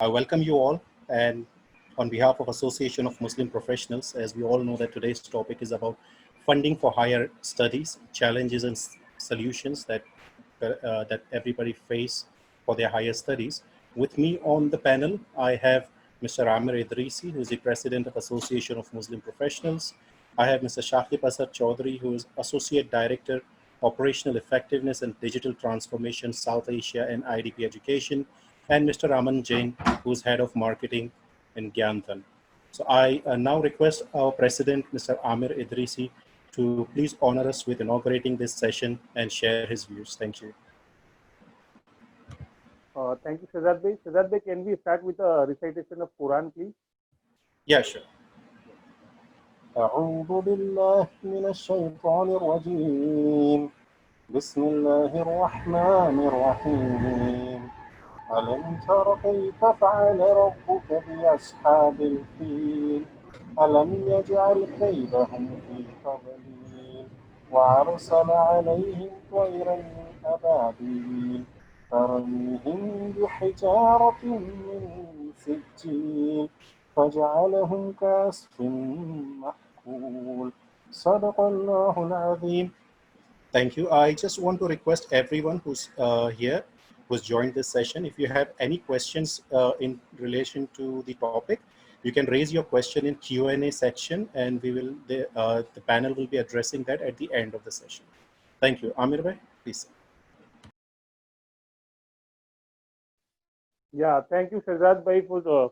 I welcome you all, and on behalf of Association of Muslim Professionals, as we all know that today's topic is about funding for higher studies, challenges and solutions that everybody face for their higher studies. With me on the panel, I have Mr. Amir Idrisi, who is the President of Association of Muslim Professionals. I have Mr. Shakib Asad Chaudhry, who is Associate Director, Operational Effectiveness and Digital Transformation, South Asia and IDP Education, and Mr. Raman Jain, who's Head of Marketing in Gyanthan. So I now request our President, Mr. Amir Idrisi, to please honor us with inaugurating this session and share his views. Thank you. Thank you, Shazad Bhai. Shazad Bhai, can we start with a recitation of Quran, please? Yeah, sure. أعوذ بالله من الشيطان الرجيم بسم الله الرحمن الرحيم ألم تر كيف فعل ربك بأصحاب الفيل ألم يجعل كيدهم في تضليل وأرسل عليهم طيرا أبابيل ترميهم بحجارة من سجيل فجعلهم كعصف مأكول صدق الله العظيم. Thank you. I just want to request everyone who's here, who's joined this session, if you have any questions in relation to the topic, you can raise your question in Q&A section, and the panel will be addressing that at the end of the session. Thank you. Amir bhai, please. Yeah, thank you, Shazad Bhai, for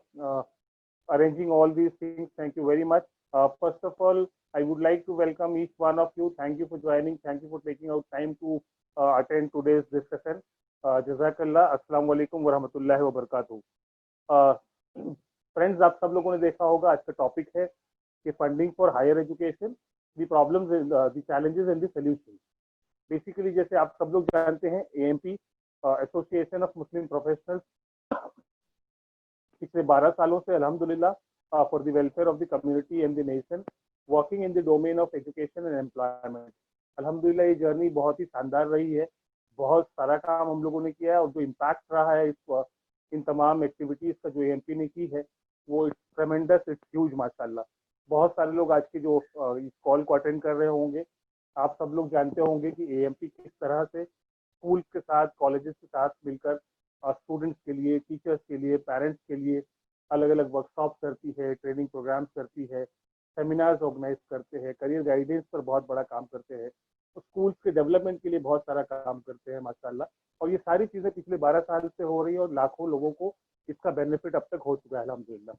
arranging all these things. Thank you very much. First of all, I would like to welcome each one of you. Thank you for joining. Thank you for taking out time to attend today's discussion. Jazakallah. Assalamu alaikum wa rahmatullahi wa barakatuh. Friends, आप सब लोगों ने देखा होगा आज का topic है कि funding for higher education, the problems, the challenges and the solutions. Basically जैसे आप सब लोग जानते हैं, AMP association of Muslim professionals पिछले 12 सालों से अल्हम्दुलिल्लाह for the welfare of the community and the nation working in the domain of education and employment. अल्हम्दुलिल्लाह ये जर्नी बहुत ही शानदार रही है. बहुत सारा काम हम लोगों ने किया है और जो इम्पैक्ट रहा है इन तमाम एक्टिविटीज का जो एएमपी ने की है वो इट्स ट्रेमेंडस, इट्स ह्यूज माशाल्लाह. बहुत सारे लोग आज के जो इस कॉल को अटेंड कर रहे होंगे, आप सब लोग जानते होंगे कि एएमपी किस तरह से स्कूल के साथ, कॉलेजेस के साथ मिलकर स्टूडेंट्स के लिए, टीचर्स के लिए, पेरेंट्स के लिए अलग अलग वर्कशॉप करती है, ट्रेनिंग प्रोग्राम्स करती है, सेमिनार्स ऑर्गेनाइज करते हैं, करियर गाइडेंस पर बहुत बड़ा काम करते हैं, तो स्कूल्स के डेवलपमेंट के लिए बहुत सारा काम करते हैं माशाल्लाह. और ये सारी चीज़ें पिछले 12 साल से हो रही है और लाखों लोगों को इसका बेनिफिट अब तक हो चुका है अल्हम्दुलिल्लाह.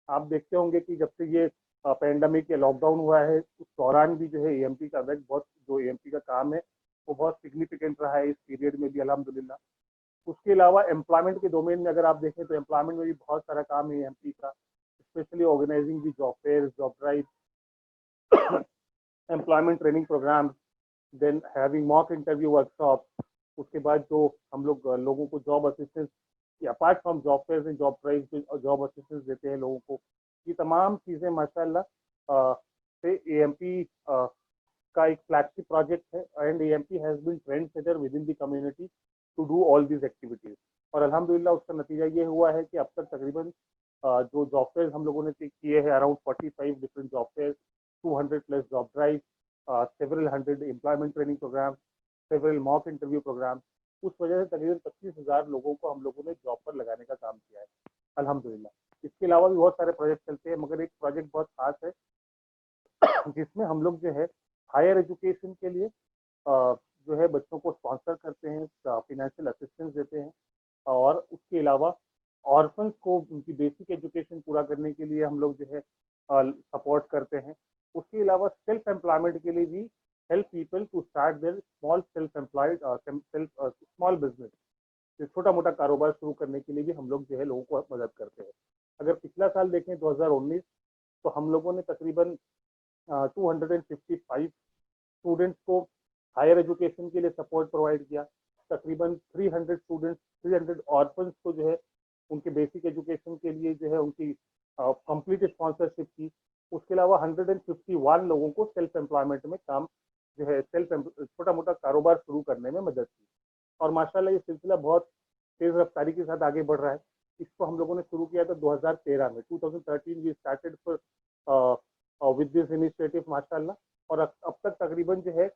आप देखते होंगे कि जब से ये पैंडमिक या लॉकडाउन हुआ है उस दौरान भी जो है एएमपी का बहुत जो एएमपी का काम है वो बहुत सिग्निफिकेंट रहा है इस पीरियड में भी अल्हम्दुलिल्लाह. उसके अलावा एम्प्लॉयमेंट के डोमेन में अगर आप देखें तो एम्प्लॉयमेंट में भी बहुत सारा काम है एएमपी का, specially organising the job fair, job drive, employment training programme, then having mock interview workshop. उसके बाद जो हम लोग लोगों को job assistance apart from job fair and job drive job assistance देते हैं लोगों को, ये तमाम चीज़ें माशाल्लाह से एएमपी का एक फ्लैगशिप प्रोजेक्ट है and AMP has been trend setter within the community to do all these activities. और अल्हम्दुलिल्लाह उसका नतीजा ये हुआ है कि अब तक तकरीबन जो जॉब फेयर हम लोगों ने किए हैं, around 45 different job fair, 200 plus job drive, several hundred employment training programs, several mock interview programs. उस वजह से तकरीबन 25,000 लोगों को हम लोगों ने जॉब पर लगाने का काम किया है अल्हम्दुलिल्लाह. इसके अलावा भी बहुत सारे प्रोजेक्ट चलते हैं, मगर एक प्रोजेक्ट बहुत खास है जिसमें हम लोग जो है हायर एजुकेशन के लिए जो है बच्चों को स्पॉन्सर करते हैं, फिनेंशियल असिस्टेंस देते हैं, और उसके अलावा ऑर्फन्स को उनकी बेसिक एजुकेशन पूरा करने के लिए हम लोग जो है सपोर्ट करते हैं. उसके अलावा सेल्फ एम्प्लॉयमेंट के लिए भी help people to start their small self employed small business, छोटा मोटा कारोबार शुरू करने के लिए भी हम लोग जो है लोगों को मदद करते हैं. अगर पिछला साल देखें 2019, तो हम लोगों ने तकरीबन 255 स्टूडेंट्स को हायर एजुकेशन के लिए सपोर्ट प्रोवाइड किया. तकरीबन 300 स्टूडेंट्स, 300 ऑर्फन्स को जो है उनके बेसिक एजुकेशन के लिए जो है उनकी कंप्लीट स्पॉन्सरशिप की. उसके अलावा 151 लोगों को सेल्फ एम्प्लॉयमेंट में काम जो है छोटा मोटा कारोबार शुरू करने में मदद की. और माशाल्लाह ये सिलसिला बहुत तेज रफ्तारी के साथ आगे बढ़ रहा है. इसको हम लोगों ने शुरू किया था 2013 में, 2013 we started for with this initiative माशाल्लाह। और अब तक तकरीबन जो है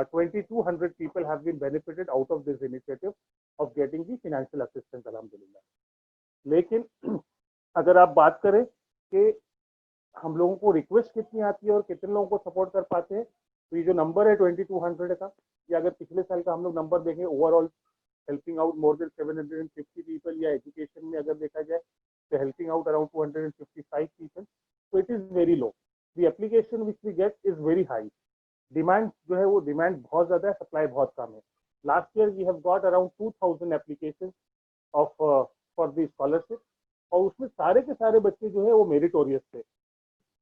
2200 people have been benefited out of this initiative of getting the financial assistance अल्हम्दुलिल्लाह। लेकिन अगर आप बात करें कि हम लोगों को रिक्वेस्ट कितनी आती है और कितने लोगों को सपोर्ट कर पाते हैं, तो ये जो नंबर है 2200 का, या अगर पिछले साल का हम लोग नंबर देखें overall helping out more than 750 people, या एजुकेशन में अगर देखा जाए तो हेल्पिंग आउट अराउंड 255 पीपल, तो it is very low. The application which we get is very high. Demand जो है वो डिमांड बहुत ज्यादा है, सप्लाई बहुत कम है। Last year we have got around 2000 application of for the scholarship, और उसमें सारे के सारे बच्चे जो है वो मेरिटोरियस थे।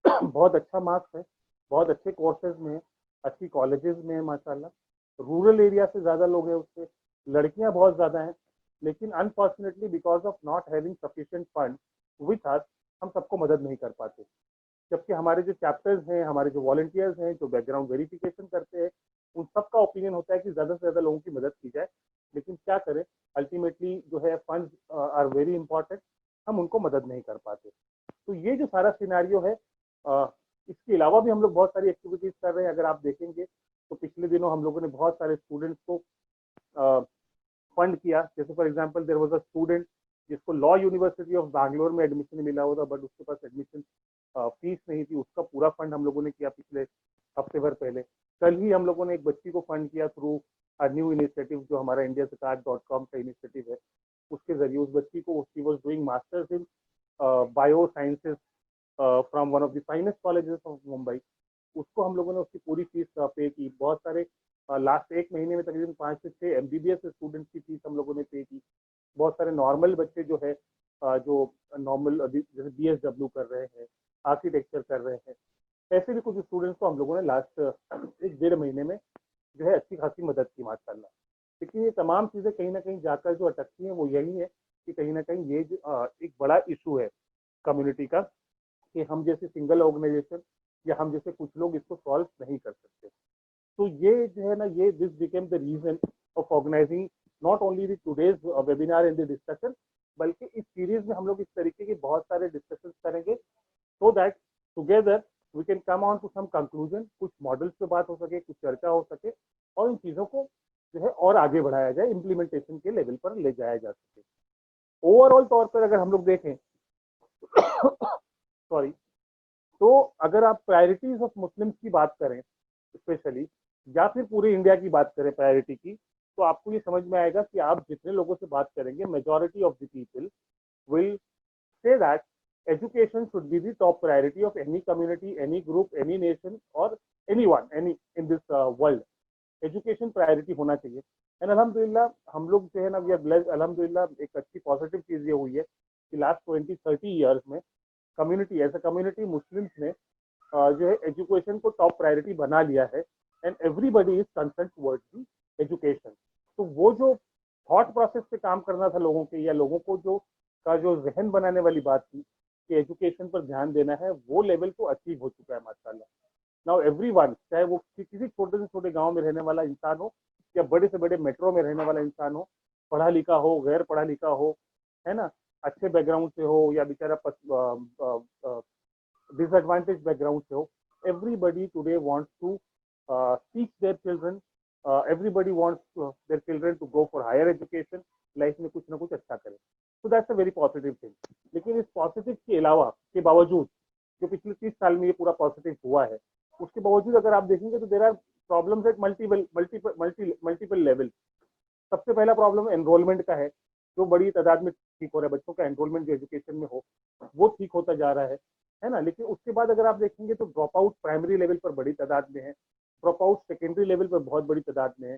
बहुत अच्छा मार्क्स है, बहुत अच्छे कोर्सेज में है, अच्छी कॉलेजेस में है माशाल्लाह। रूरल एरिया से ज्यादा लोग हैं उससे, लड़कियां बहुत ज्यादा हैं। लेकिन unfortunately because of not having sufficient fund with us, हम सबको मदद नहीं कर पाते। जबकि हमारे जो चैप्टर्स हैं, हमारे जो वॉलंटियर्स हैं, जो बैकग्राउंड वेरिफिकेशन करते हैं, उन सबका ओपिनियन होता है कि ज्यादा से ज्यादा लोगों की मदद की जाए। लेकिन क्या करें, अल्टीमेटली जो है फंड्स आर वेरी इंपॉर्टेंट, हम उनको मदद नहीं कर पाते। तो ये जो सारा सिनेरियो है, इसके अलावा भी हम लोग बहुत सारी एक्टिविटीज कर रहे हैं। अगर आप देखेंगे तो पिछले दिनों हम लोगों ने बहुत सारे स्टूडेंट्स को फंड किया। जैसे for example there was a student जिसको लॉ यूनिवर्सिटी ऑफ बैंगलोर में एडमिशन मिला हुआ था, बट उसके पास एडमिशन फीस नहीं थी। उसका पूरा फंड हम लोगों ने किया पिछले हफ्ते भर पहले। कल ही हम लोगों ने एक बच्ची को फंड किया थ्रू अ न्यू इनिशिएटिव, जो हमारा indiascard.com का इनिशिएटिव है। उसके जरिए उस बच्ची को, she was doing masters in bio sciences from one of the finest colleges of Mumbai. उसको हम लोगों ने उसकी पूरी फीस पे की। बहुत सारे लास्ट एक महीने में तकरीबन 5 से 6 एमबीबीएस स्टूडेंट्स की फीस हम लोगों ने पे की। बहुत सारे नॉर्मल बच्चे जो है जो नॉर्मल जैसे बीएसडब्ल्यू कर रहे हैं, आर्किटेक्चर कर रहे हैं, ऐसे भी कुछ स्टूडेंट्स को हम लोगों ने लास्ट 1-1.5 महीने में जो है अच्छी खासी मदद की माशाल्लाह। लेकिन ये तमाम चीज़ें कहीं ना कहीं जाकर जो अटकती हैं वो यही है कि कहीं ना कहीं ये एक बड़ा इशू है कम्युनिटी का, कि हम जैसे सिंगल ऑर्गेनाइजेशन या हम जैसे कुछ लोग इसको सॉल्व नहीं कर सकते। तो ये जो है ना, ये this became the reason of organising not only the today's webinar and the discussion, बल्कि इस सीरीज में हम लोग इस तरीके के बहुत सारे डिस्कशन करेंगे, so that together we can come on to some conclusion, कुछ मॉडल्स पे बात हो सके, कुछ चर्चा हो सके, और इन चीज़ों को जो है और आगे बढ़ाया जाए, इम्प्लीमेंटेशन के लेवल पर ले जाया जा सके। ओवरऑल तौर पर अगर हम लोग देखें सॉरी, तो अगर आप प्रायोरिटीज ऑफ मुस्लिम्स की बात करें स्पेशली, या फिर पूरे इंडिया की बात करें प्रायोरिटी की, तो आपको ये समझ में आएगा कि आप जितने लोगों से बात करेंगे, majority of the people will say that education should be the top priority of any community, any group, any nation, or anyone, any in this world. Education priority होना चाहिए। एंड अल्हम्दुलिल्लाह हम लोग जो है ना, वी आर ब्लेस्ड अल्हम्दुलिल्लाह। एक अच्छी पॉजिटिव चीज़ ये हुई है कि लास्ट 20-30 ईयर्स में community as a community Muslims ने जो है एजुकेशन को टॉप प्रायोरिटी बना लिया है, and everybody is concern towards the education. तो वो जो थॉट प्रोसेस पे काम करना था लोगों के, या लोगों को जो जहन बनाने वाली बात थी कि एजुकेशन पर ध्यान देना है, वो लेवल तो अचीव हो चुका है माशाल्लाह। नाउ एवरीवन, चाहे वो किसी छोटे से छोटे गांव में रहने वाला इंसान हो या बड़े से बड़े मेट्रो में रहने वाला इंसान हो, पढ़ा लिखा हो, गैर पढ़ा लिखा हो, है ना, अच्छे बैकग्राउंड से हो या बेचारा डिसएडवांटेज बैकग्राउंड से हो, everybody today wants to teach their children, everybody wants their children to go for higher education, life में कुछ ना कुछ अच्छा करें। So that's a very positive thing. लेकिन इस पॉजिटिव के अलावा, के बावजूद, जो पिछले 30 साल में ये पूरा पॉजिटिव हुआ है, उसके बावजूद अगर आप देखेंगे तो there are problems at multiple level. सबसे पहला प्रॉब्लम एनरोलमेंट का है, जो बड़ी तादाद में ठीक हो रहा है। बच्चों का एनरोलमेंट जो एजुकेशन में हो वो ठीक होता जा रहा है ना। लेकिन उसके बाद अगर आप देखेंगे तो ड्रॉप आउट प्राइमरी लेवल पर बड़ी तादाद में है, ड्रॉप आउट सेकेंडरी लेवल पर बहुत बड़ी तादाद में है।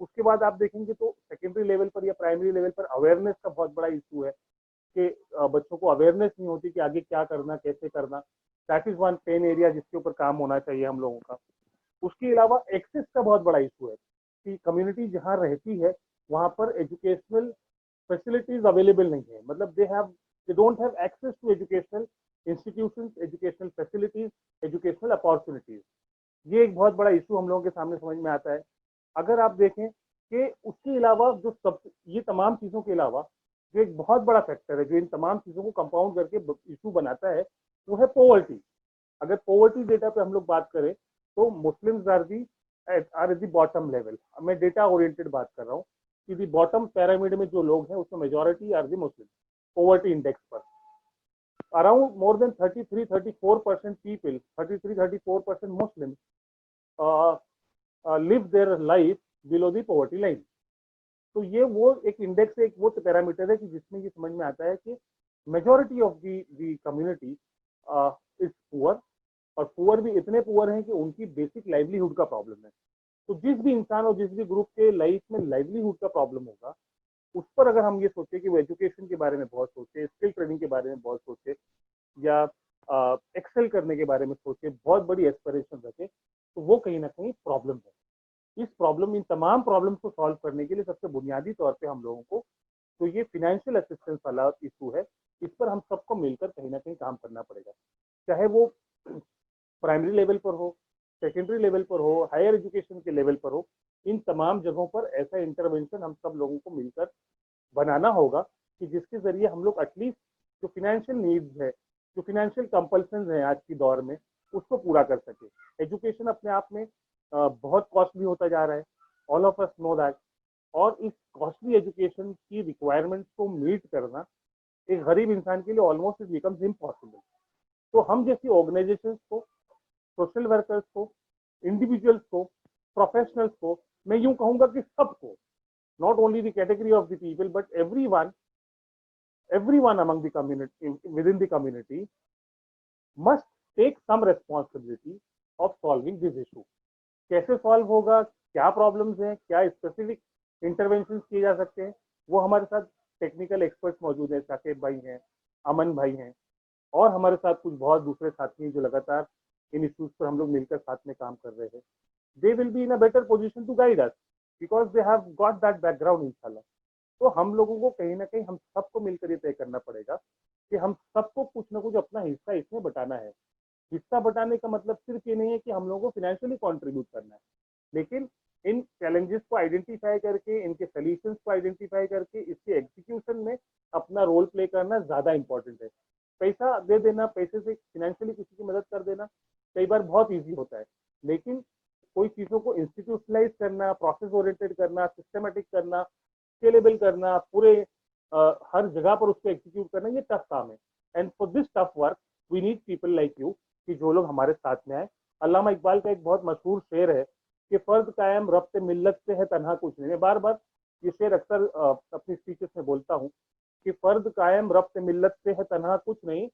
उसके बाद आप देखेंगे तो सेकेंडरी लेवल पर या प्राइमरी लेवल पर अवेयरनेस का बहुत बड़ा इशू है कि बच्चों को अवेयरनेस नहीं होती कि आगे क्या करना, कैसे करना। That is one pain area जिसके ऊपर काम होना चाहिए हम लोगों का। उसके अलावा एक्सेस का बहुत बड़ा इशू है कि कम्युनिटी जहाँ रहती है वहाँ पर एजुकेशनल फैसिलिटीज अवेलेबल नहीं है। मतलब they don't have access to educational institutions, educational facilities, educational opportunities. ये एक बहुत बड़ा इशू हम लोगों के सामने समझ में आता है। अगर आप देखें कि उसके अलावा जो सब ये तमाम चीज़ों के अलावा जो एक बहुत बड़ा फैक्टर है जो इन तमाम चीज़ों को कंपाउंड करके इशू बनाता है, वो है पोवर्टी। अगर पोवर्टी डेटा पे हम लोग बात करें तो Muslims are the bottom level. मैं डेटा ओरिएंटेड बात कर रहा हूँ कि दी बॉटम पैरामिड में जो लोग हैं उसमें majority are the Muslim poverty index पर। Around more than 33-34% people, 33-34% Muslim live their life below the poverty line. तो ये वो एक इंडेक्स है, एक वो पैरामीटर है कि जिसमें ये समझ में आता है कि majority of the community is poor, और पुअर भी इतने पुअर हैं कि उनकी बेसिक लाइवलीहुड का प्रॉब्लम है। तो जिस भी इंसान और जिस भी ग्रुप के लाइफ में लाइवलीहुड का प्रॉब्लम होगा, उस पर अगर हम ये सोचे कि वो एजुकेशन के बारे में बहुत सोचे, स्किल ट्रेनिंग के बारे में बहुत सोचे, या एक्सेल करने के बारे में सोचे, बहुत बड़ी एस्पिरेशन रखे, तो वो कहीं ना कहीं प्रॉब्लम है। इस प्रॉब्लम, इन तमाम प्रॉब्लम्स को सॉल्व करने के लिए सबसे बुनियादी तौर पे हम लोगों को तो ये फिनेंशियल असिस्टेंस वाला इशू है, इस पर हम सबको मिलकर कहीं ना कहीं काम करना पड़ेगा। चाहे वो प्राइमरी लेवल पर हो, सेकेंडरी लेवल पर हो, हायर एजुकेशन के लेवल पर हो, इन तमाम जगहों पर ऐसा इंटरवेंशन हम सब लोगों को मिलकर बनाना होगा कि जिसके जरिए हम लोग एटलीस्ट जो फिनेंशियल नीड्स है, जो फिनेंशियल कंपल्सन है आज की दौर में, उसको पूरा कर सके। एजुकेशन अपने आप में बहुत कॉस्टली होता जा रहा है, all of us know that. और इस कॉस्टली एजुकेशन की रिक्वायरमेंट्स को मीट करना एक गरीब इंसान के लिए ऑलमोस्ट इट बिकम्स इम्पॉसिबल। तो हम जैसी ऑर्गेनाइजेशंस को, सोशल वर्कर्स को, इंडिविजुअल्स को, प्रोफेशनल्स को, मैं यूं कहूंगा कि सबको, not only the category of the people but everyone among the community, within the community must take some responsibility of solving this issue। कैसे सॉल्व होगा, क्या प्रॉब्लम्स हैं, क्या स्पेसिफिक इंटरवेंशन किए जा सकते हैं, वो हमारे साथ टेक्निकल एक्सपर्ट्स मौजूद हैं, साकेब भाई हैं, अमन भाई हैं, और हमारे साथ कुछ बहुत दूसरे साथी हैं जो लगातार इन इश्यूज पर हम लोग मिलकर साथ में काम कर रहे हैं। They will be in a better position to guide us because they have got that background इंशाल्लाह। तो हम लोगों को कहीं ना कहीं हम सबको मिलकर ये तय करना पड़ेगा कि हम सबको कुछ ना कुछ अपना हिस्सा इसमें बटाना है। हिस्सा बटाने का मतलब सिर्फ ये नहीं है कि हम लोगों को फिनेंशियली कंट्रीब्यूट करना है, लेकिन इन चैलेंजेस को आइडेंटिफाई करके, इनके सोल्यूशंस को आइडेंटिफाई करके, इसके एग्जीक्यूशन में अपना रोल प्ले करना ज्यादा इंपॉर्टेंट है। पैसा दे देना, पैसे से फिनेंशियली किसी की मदद कर देना कई बार बहुत ईजी होता है, लेकिन कोई चीजों को इंस्टीट्यूशनलाइज करना, प्रोसेस ओरिएंटेड करना, सिस्टमेटिक करना, स्केलेबल करना, पूरे हर जगह पर उसको एग्जीक्यूट करना, ये टफ काम है। And for this tough work we need people like you, कि जो लोग हमारे साथ में आए। अल्लामा इकबाल का एक बहुत मशहूर शेर है कि फर्द कायम रब्त मिल्लत से है तन्हा कुछ नहीं। मैं बार बार ये शेर अक्सर अपनी स्पीचेस में बोलता हूँ कि फर्द कायम रब्त मिल्लत से है तन्हा कुछ नहीं,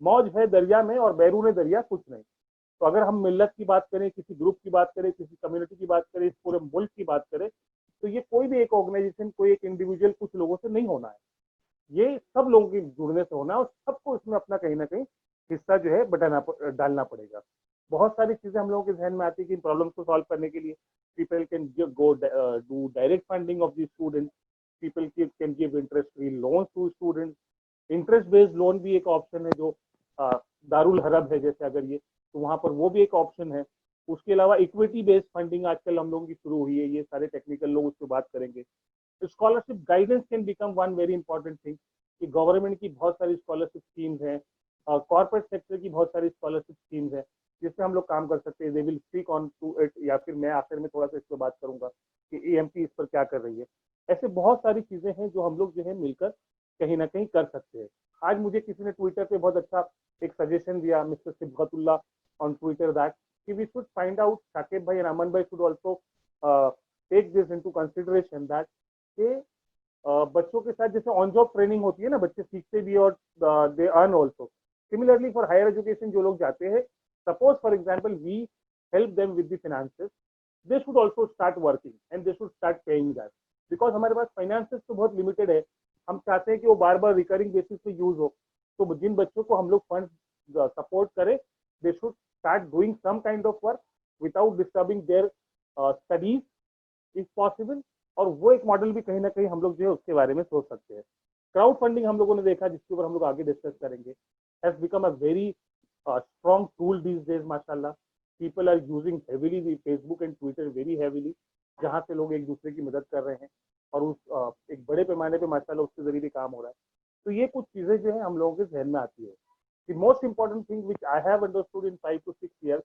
मौज है दरिया में और बैरून दरिया कुछ नहीं। तो अगर हम मिल्लत की बात करें, किसी ग्रुप की बात करें, किसी कम्युनिटी की बात करें, इस पूरे मुल्क की बात करें, तो ये कोई भी एक ऑर्गेनाइजेशन, कोई एक इंडिविजुअल कुछ लोगों से नहीं होना है, ये सब लोगों के जुड़ने से होना है, और सबको इसमें अपना कहीं ना कहीं हिस्सा जो है डालना पड़ेगा। बहुत सारी चीजें हम लोगों के जहन में आती है कि इन प्रॉब्लम्स को सॉल्व करने के लिए people can go do direct funding of the student, people can give interest free loan to student. Interest based loan भी एक ऑप्शन है, जो दारुल हरब है जैसे, अगर ये, तो वहां पर वो भी एक ऑप्शन है। उसके अलावा इक्विटी बेस्ड फंडिंग आजकल हम लोगों की शुरू हुई है, ये सारे टेक्निकल लोग उस पर बात करेंगे। Scholarship guidance can become one very important thing, कि गवर्नमेंट की बहुत सारी स्कॉलरशिप स्कीम्स हैं, कॉर्पोरेट सेक्टर की बहुत सारी स्कॉलरशिप स्कीम्स हैं, जिससे हम लोग काम कर सकते हैं। They will speak on to it, या फिर मैं आखिर में थोड़ा सा इस पर बात करूंगा कि एएमपी इस पर क्या कर रही है। ऐसे बहुत सारी चीजें हैं जो हम लोग जो है मिलकर कहीं ना कहीं कर सकते हैं। आज मुझे किसी ने ट्विटर पे बहुत अच्छा एक सजेशन दिया, mister Sibghatullah on Twitter, that कि we should find out, Saqib भाई एंड अमन भाई should also take this into consideration, that के बच्चों के साथ जैसे ऑन जॉब ट्रेनिंग होती है ना, बच्चे सीखते भी और they earn also. Similarly for higher education जो लोग जाते हैं, suppose for example we help them with the finances, they should also start working and they should start paying that, because हमारे पास फाइनेंसेस तो बहुत लिमिटेड है। हम चाहते हैं कि वो बार बार रिकरिंग बेसिस पे यूज हो। तो जिन बच्चों को हम लोग फंड सपोर्ट करें, they should start doing some kind of work without disturbing their studies if possible. और वो एक मॉडल भी कहीं ना कहीं हम लोग जो है उसके बारे में सोच सकते हैं। क्राउड फंडिंग हम लोगों ने देखा, जिसके ऊपर हम लोग आगे डिस्कस करेंगे, has become a very strong tool these days माशाल्लाह। People are using heavily Facebook and Twitter very heavily, जहाँ से लोग एक दूसरे की मदद कर रहे हैं। और उस एक बड़े पैमाने पे माशाल्लाह उसके जरिए भी काम हो रहा है। तो ये कुछ चीजें जो है हम लोगों के जहन में आती है। The most important thing which I have understood in 5 to 6 years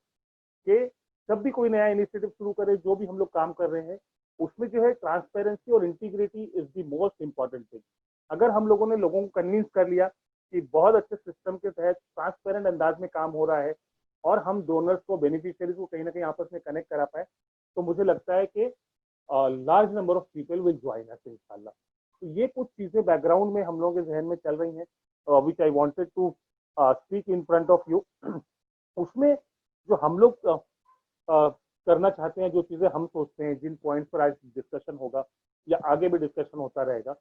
कि जब भी कोई नया इनिशिएटिव शुरू करे, जो भी हम लोग काम कर रहे हैं, उसमें जो है ट्रांसपेरेंसी और integrity is the most important thing. अगर हम लोगों ने लोगों को कन्विंस कर लिया कि बहुत अच्छे सिस्टम के तहत ट्रांसपेरेंट अंदाज में काम हो रहा है और हम डोनर्स को, बेनिफिशियरीज को कहीं ना कहीं आपस में कनेक्ट करा पाए, तो मुझे लगता है कि large number of people will join us इंशाल्लाह। तो ये कुछ चीजें बैकग्राउंड में हम लोगों के जहन में चल रही हैं which I wanted to speak in front of you. उसमें जो हम लोग करना चाहते हैं, जो चीजें हम सोचते हैं, जिन पॉइंट्स पर आज डिस्कशन होगा या आगे भी डिस्कशन होता रहेगा,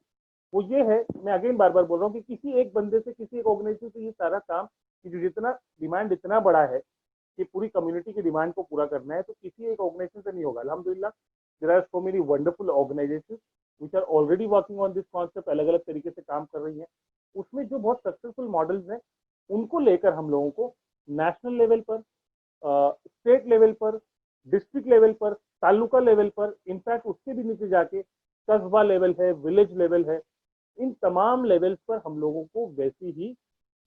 वो ये है, मैं अगेन बार बार बोल रहा हूँ कि किसी एक बंदे से, किसी एक ऑर्गेनाइजेशन से ये सारा काम, कि जो जितना डिमांड इतना बड़ा है कि पूरी कम्युनिटी की डिमांड को पूरा करना है, तो किसी एक ऑर्गेनाइजेशन से नहीं होगा। अल्हम्दुलिल्लाह there are so many wonderful organisations which are already working on this concept, अलग अलग तरीके से काम कर रही हैं। उसमें जो बहुत सक्सेसफुल मॉडल्स हैं, उनको लेकर हम लोगों को नेशनल लेवल पर, स्टेट लेवल पर, डिस्ट्रिक्ट लेवल पर, तालुका लेवल पर, इनफैक्ट उसके भी नीचे जाके कस्बा लेवल है, विलेज लेवल है, इन तमाम लेवल्स पर हम लोगों को वैसी ही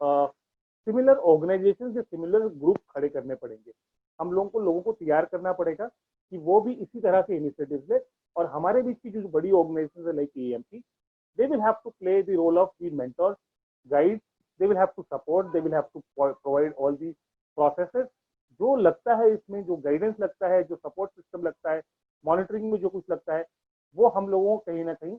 सिमिलर ऑर्गेनाइजेशन या सिमिलर ग्रुप खड़े करने पड़ेंगे। हम लोगों को तैयार करना पड़ेगा कि वो भी इसी तरह के इनिशिएटिव ले, और हमारे बीच की जो बड़ी ऑर्गेनाइजेशन है like AMP, they will have to play the role of the mentors, guides, they will have to support, they will have to provide all the processes। जो लगता है इसमें, जो गाइडेंस लगता है, जो सपोर्ट सिस्टम लगता है, मॉनिटरिंग में जो कुछ लगता है, वो हम लोगों को कहीं ना कहीं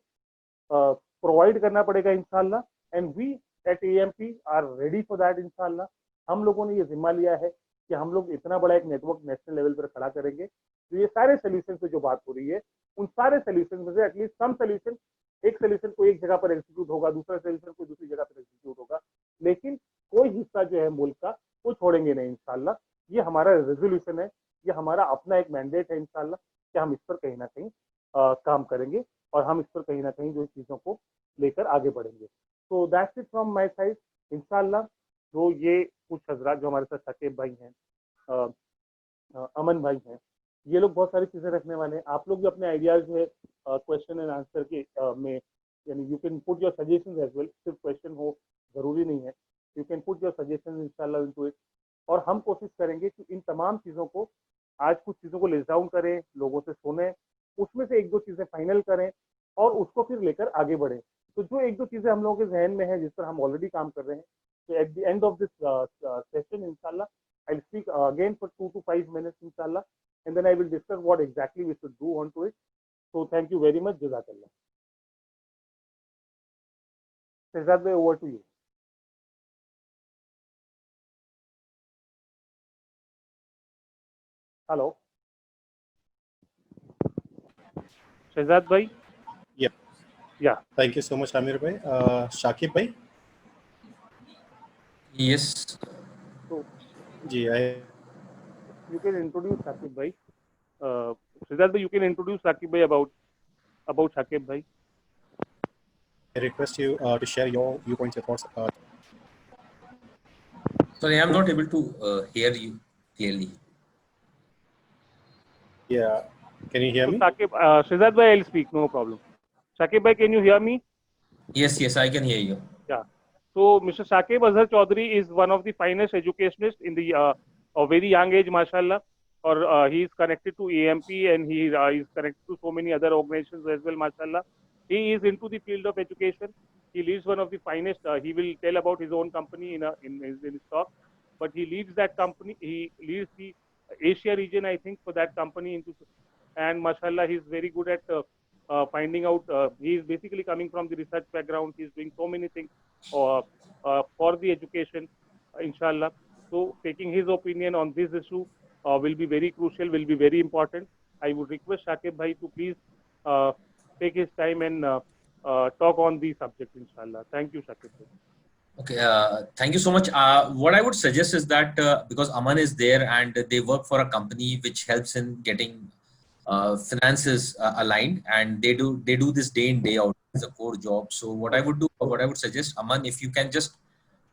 प्रोवाइड करना पड़ेगा इंशाल्लाह। And we at AMP are ready for that इंशाल्लाह। हम लोगों ने ये जिम्मा लिया है कि हम लोग इतना बड़ा एक नेटवर्क नेशनल लेवल पर खड़ा करेंगे। तो ये सारे सोल्यूशन पे जो बात हो रही है, उन सारे सोल्यूशन में से एटलीस्ट सम सोल्यूशन, एक सोल्यूशन को एक जगह पर एग्जीक्यूट होगा, दूसरा सोल्यूशन को दूसरी जगह पर एग्जीक्यूट होगा, लेकिन कोई हिस्सा जो है मुल्क का वो छोड़ेंगे नहीं इंशाल्लाह। ये हमारा रेजोल्यूशन है, ये हमारा अपना एक मैंडेट है इंशाल्लाह कि हम इस पर कहीं ना कहीं काम करेंगे और हम इस पर कहीं ना कहीं जो चीज़ों को लेकर आगे बढ़ेंगे। तो that's it from my side इंशाल्लाह। जो ये कुछ हजरात जो हमारे साथ शकीब भाई हैं, अमन भाई हैं, ये लोग बहुत सारी चीज़ें रखने वाले हैं। आप लोग भी अपने आइडियाज जो है क्वेश्चन एंड आंसर के में, यानी you can put your suggestions as well, सिर्फ क्वेश्चन हो जरूरी नहीं है, you can put your suggestions इंशाल्लाह इनटू इट। और हम कोशिश करेंगे कि इन तमाम चीज़ों को, आज कुछ चीज़ों को लिस्ट डाउन करें, लोगों से सुने, उसमें से एक दो चीज़ें फाइनल करें और उसको फिर लेकर आगे बढ़ें। तो जो एक दो चीज़ें हम लोगों के जहन में है, जिस पर हम ऑलरेडी काम कर रहे हैं, तो at the end of this session इंशाल्लाह I will speak again for 2 to 5 minutes इंशाल्लाह, and then I will discuss what exactly we should do onto it. So thank you very much. Jazakallah. Shehzad bhai, over to you. Hello. Shehzad bhai. Yeah. Yeah. Thank you so much, Amir bhai. Shakib bhai. Yes. So you can introduce Shakib bhai. Shehzad bhai, you can introduce Shakib bhai about Shakib bhai. I request you to share your viewpoints, your thoughts. Sorry, I'm not able to hear you clearly. Yeah. Can you hear me? Shakib, Shehzad bhai, I'll speak. No problem. Shakib bhai, can you hear me? Yes, I can hear you. Yeah. So Mr. Shakib Azhar Chaudhary is one of the finest educationists in the a very young age, mashallah. Or he is connected to AMP and he is connected to so many other organizations as well, mashallah. He is into the field of education. He leads one of the finest. He will tell about his own company in his talk, but he leads that company. He leads the Asia region, I think, for that company. And mashallah, he is very good at finding out. He is basically coming from the research background. He is doing so many things for the education, inshallah. So taking his opinion on this issue will be very crucial, will be very important. I would request Shakib bhai to please take his time and talk on the subject, inshallah. Thank you, Shakib bhai. Okay, thank you so much. What I would suggest is that because Aman is there and they work for a company which helps in getting finances aligned, and they do this day in day out as a core job. So what I would suggest, Aman, if you can just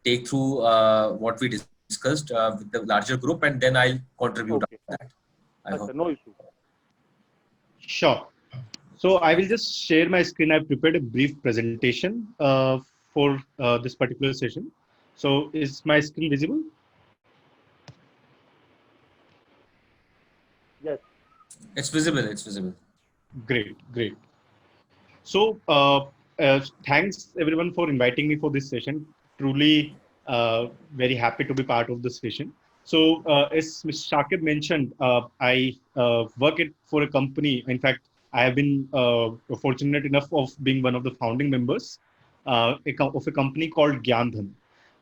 take through what we discussed with the larger group, and then I'll contribute Okay. on that. No issue. Sure. So I will just share my screen. I've prepared a brief presentation for this particular session. So is my screen visible? Yes. It's visible. It's visible. Great, great. So thanks everyone for inviting me for this session. Truly very happy to be part of this session. So as Mr. Shakib mentioned, I work for a company. In fact, I have been fortunate enough of being one of the founding members of a company called Gyandhan.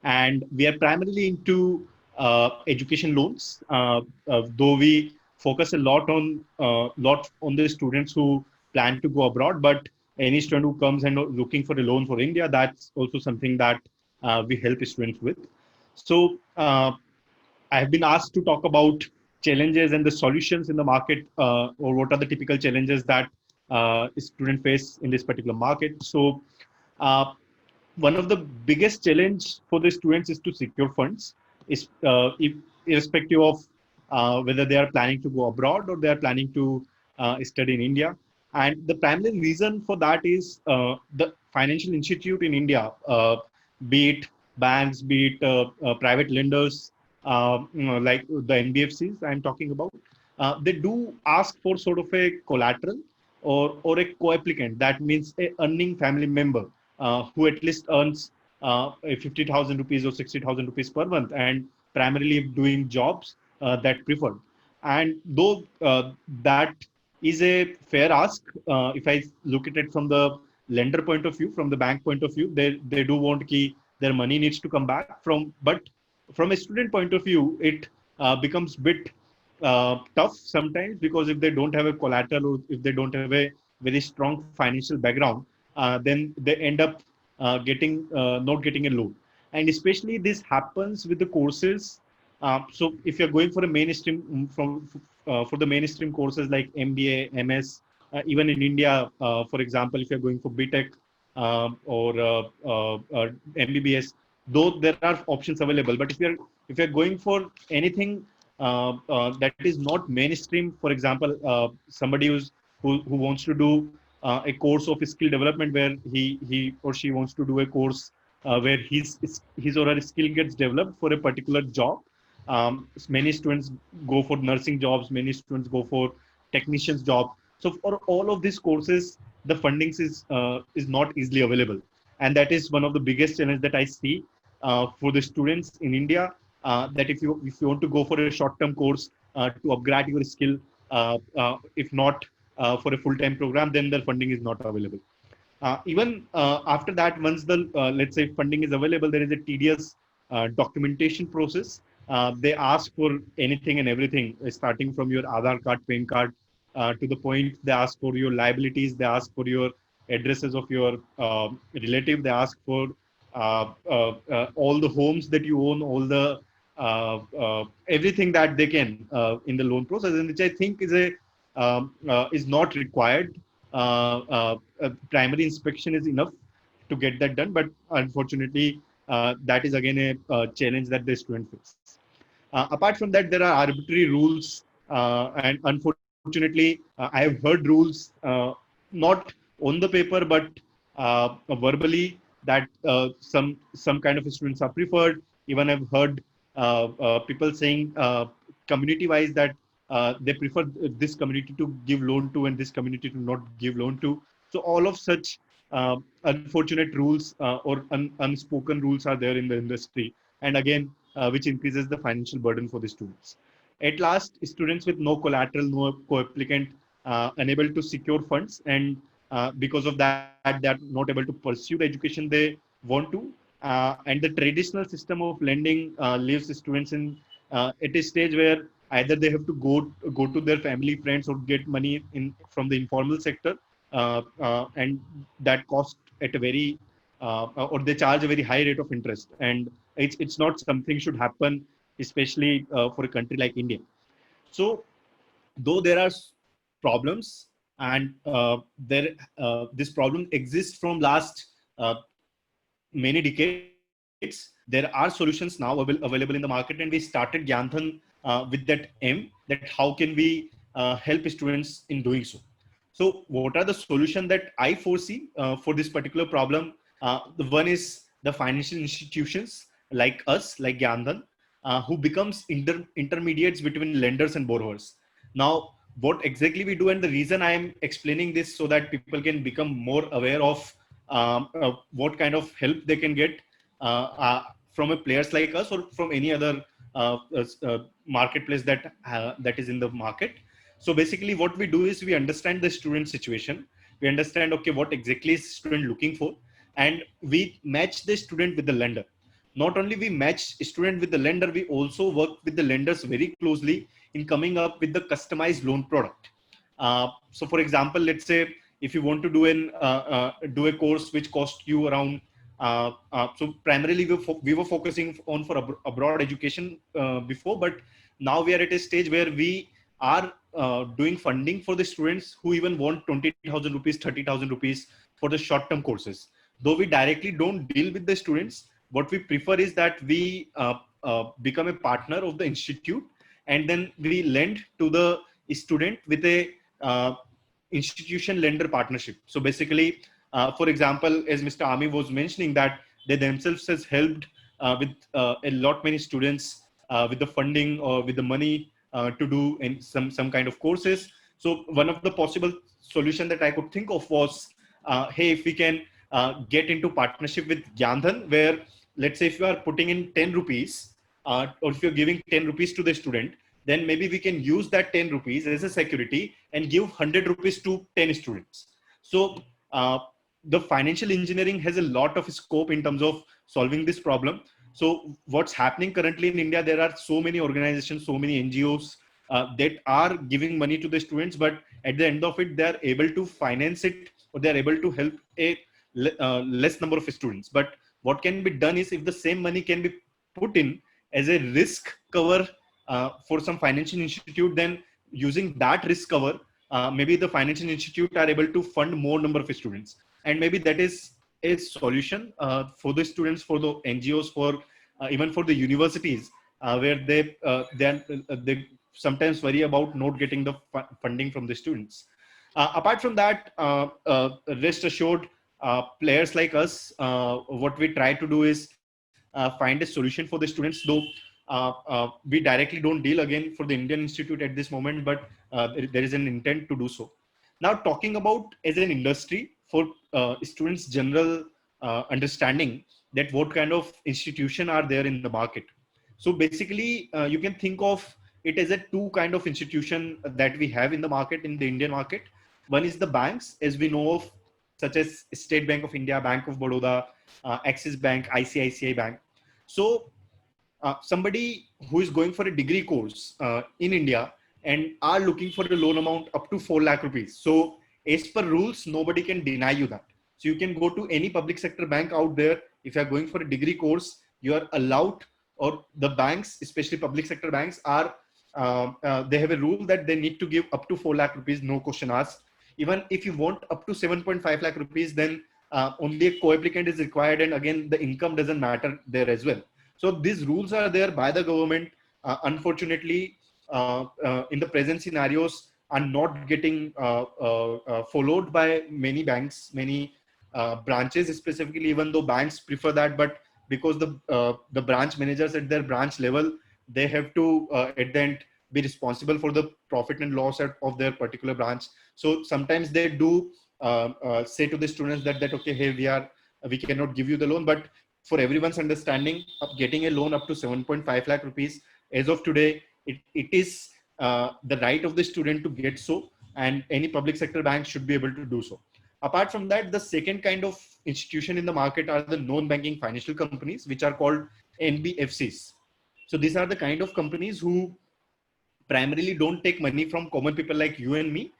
And we are primarily into education loans, though we focus a lot on the students who plan to go abroad, but any student who comes and looking for a loan for India, that's also something that we help students with. So I have been asked to talk about challenges and the solutions in the market, or what are the typical challenges that students face in this particular market. So uh, one of the biggest challenge for the students is to secure funds, is irrespective of whether they are planning to go abroad or they are planning to study in India. And the primary reason for that is the financial institute in India, be it banks, be it private lenders, like the NBFCs I'm talking about, they do ask for sort of a collateral or a co-applicant. That means a earning family member who at least earns 50,000 rupees or 60,000 rupees per month and primarily doing jobs that preferred. And though that is a fair ask, if I look at it from the lender point of view, from the bank point of view, they do want their money needs to come back from, but from a student point of view, it becomes bit tough sometimes, because if they don't have a collateral or if they don't have a very strong financial background, then they end up not getting a loan. And especially this happens with the courses. So if you're going for a mainstream for the mainstream courses like MBA, MS, even in India, for example, if you're going for BTech or MBBS, though there are options available, but if you're going for anything that is not mainstream, for example, somebody who wants to do a course of skill development where he or she wants to do a course where his or her skill gets developed for a particular job. Many students go for nursing jobs, many students go for technicians job. So for all of these courses, the fundings is not easily available, and that is one of the biggest challenge that I see for the students in India. That if you want to go for a short term course to upgrade your skill, if not for a full time program, then the funding is not available. Even after that, once the let's say funding is available, there is a tedious documentation process. They ask for anything and everything, starting from your Aadhaar card, PAN card, to the point they ask for your liabilities, they ask for your addresses of your relative, they ask for all the homes that you own, all the everything that they can in the loan process, and which I think is not required. Primary inspection is enough to get that done, but unfortunately, that is again a challenge that the student faces. Apart from that, there are arbitrary rules, and unfortunately, I have heard rules not on the paper but verbally, that some kind of students are preferred. Even I've heard people saying community-wise that they prefer this community to give loan to and this community to not give loan to. So all of such unfortunate rules or unspoken rules are there in the industry, and again, which increases the financial burden for the students. At last, students with no collateral, no co-applicant, unable to secure funds, and because of that, they are not able to pursue the education they want to. And the traditional system of lending leaves students in at a stage where either they have to go to their family, friends, or get money from the informal sector, and that cost at a very or they charge a very high rate of interest, and it's not something should happen, especially for a country like India. So though there are problems, and this problem exists from last many decades, there are solutions now available in the market, and we started Gyandhan with that aim, that how can we help students in doing so. So what are the solution that I foresee for this particular problem? The one is the financial institutions like us, like Gyandhan, who becomes intermediates between lenders and borrowers. Now, what exactly we do, and the reason I am explaining this so that people can become more aware of what kind of help they can get from a players like us or from any other marketplace that is in the market. So basically what we do is we understand the student situation. We understand, okay, what exactly is student looking for, and we match the student with the lender. Not only we match student with the lender, we also work with the lenders very closely in coming up with the customized loan product. So for example, let's say if you want to do a course which cost you around so primarily we were focusing on for abroad education before, but now we are at a stage where we are doing funding for the students who even want 20,000 rupees, 30,000 rupees for the short-term courses. Though we directly don't deal with the students, what we prefer is that we become a partner of the institute, and then we lend to the student with a institution lender partnership. So basically, for example, as Mr. Ami was mentioning, that they themselves has helped with a lot many students with the funding or with the money to do in some kind of courses. So one of the possible solution that I could think of was, hey, if we can get into partnership with Gyandhan, where let's say if you are putting in 10 rupees or if you're giving 10 rupees to the student, then maybe we can use that 10 rupees as a security and give 100 rupees to 10 students. So the financial engineering has a lot of scope in terms of solving this problem. So what's happening currently in India, there are so many organizations, so many NGOs that are giving money to the students, but at the end of it, they are able to finance it, or they are able to help a less number of students. But what can be done is, if the same money can be put in as a risk cover for some financial institute, then using that risk cover, maybe the financial institute are able to fund more number of students. And maybe that is a solution for the students, for the NGOs, for even for the universities, where they sometimes worry about not getting the funding from the students. Apart from that, rest assured, players like us, what we try to do is find a solution for the students, though we directly don't deal again for the Indian Institute at this moment, but there is an intent to do so. Now, talking about as an industry, for students' general understanding that what kind of institution are there in the market. So basically, you can think of it as a two kind of institution that we have in the market, in the Indian market. One is the banks, as we know of, such as State Bank of India, Bank of Baroda, Axis Bank, ICICI Bank. So somebody who is going for a degree course in India and are looking for a loan amount up to 4 lakh rupees. So as per rules, nobody can deny you that. So you can go to any public sector bank out there. If you are going for a degree course, you are allowed, or the banks, especially public sector banks, are they have a rule that they need to give up to 4 lakh rupees, no question asked. Even if you want up to 7.5 lakh rupees, then only a co-applicant is required, and again the income doesn't matter there as well. So these rules are there by the government. Unfortunately, in the present scenarios, are not getting followed by many banks, many branches specifically, even though banks prefer that. But because the branch managers at their branch level, they have to at the end be responsible for the profit and loss of their particular branch. So sometimes they do say to the students that okay, hey, we cannot give you the loan. But for everyone's understanding, of getting a loan up to 7.5 lakh rupees as of today, it is the right of the student to get so, and any public sector bank should be able to do so. Apart from that, the second kind of institution in the market are the non-banking financial companies, which are called NBFCs. So these are the kind of companies who primarily don't take money from common people like you and me.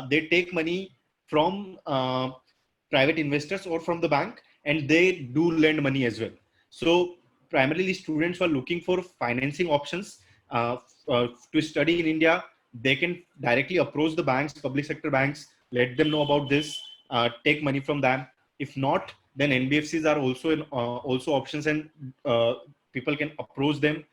They take money from private investors or from the bank, and they do lend money as well. So primarily students who are looking for financing options to study in India, they can directly approach the banks, public sector banks, let them know about this, take money from them. If not, then NBFCs are also options, and people can approach them.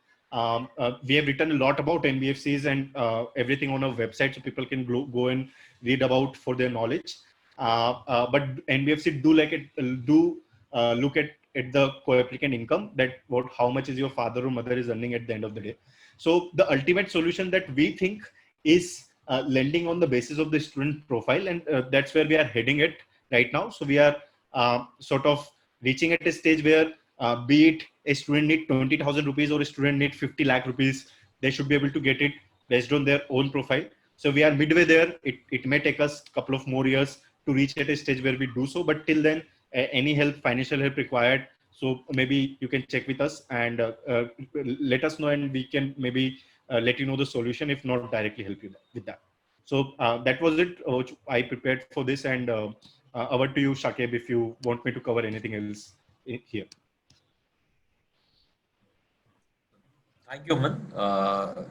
We have written a lot about NBFCs and everything on our website, so people can go and read about for their knowledge. But NBFC do look at the co-applicant income, that how much is your father or mother is earning at the end of the day. So the ultimate solution that we think is lending on the basis of the student profile, and that's where we are heading it right now. So we are sort of reaching at a stage where be it a student need 20,000 rupees or a student need 50 lakh rupees, they should be able to get it based on their own profile. So we are midway there. It may take us a couple of more years to reach at a stage where we do so, but till then, any help, financial help required, so maybe you can check with us and let us know, and we can maybe let you know the solution, if not directly help you with that. So that was it which I prepared for this, and over to you, Shakib, if you want me to cover anything else here. Thank you, Aman. Can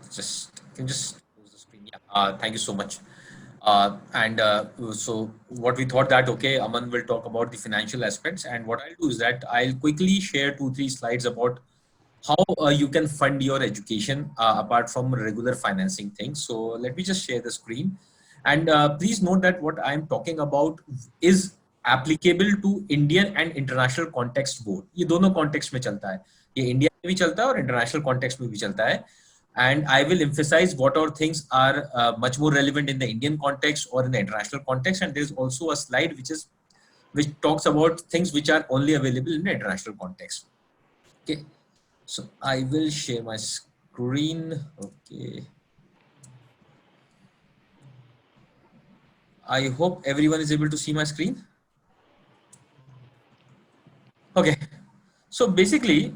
you just close the screen? Yeah. Thank you so much. So what we thought that, okay, Aman will talk about the financial aspects, and what I'll do is that I'll quickly share 2-3 slides about how you can fund your education apart from regular financing things. So let me just share the screen, and please note that what I'm talking about is applicable to Indian and international context both. ये दोनों context में चलता है, ये India में भी चलता है और international context में भी चलता है. And I will emphasize what all things are much more relevant in the Indian context or in the international context. And there's also a slide which talks about things which are only available in the international context. Okay, so I will share my screen. Okay, I hope everyone is able to see my screen. Okay, so basically,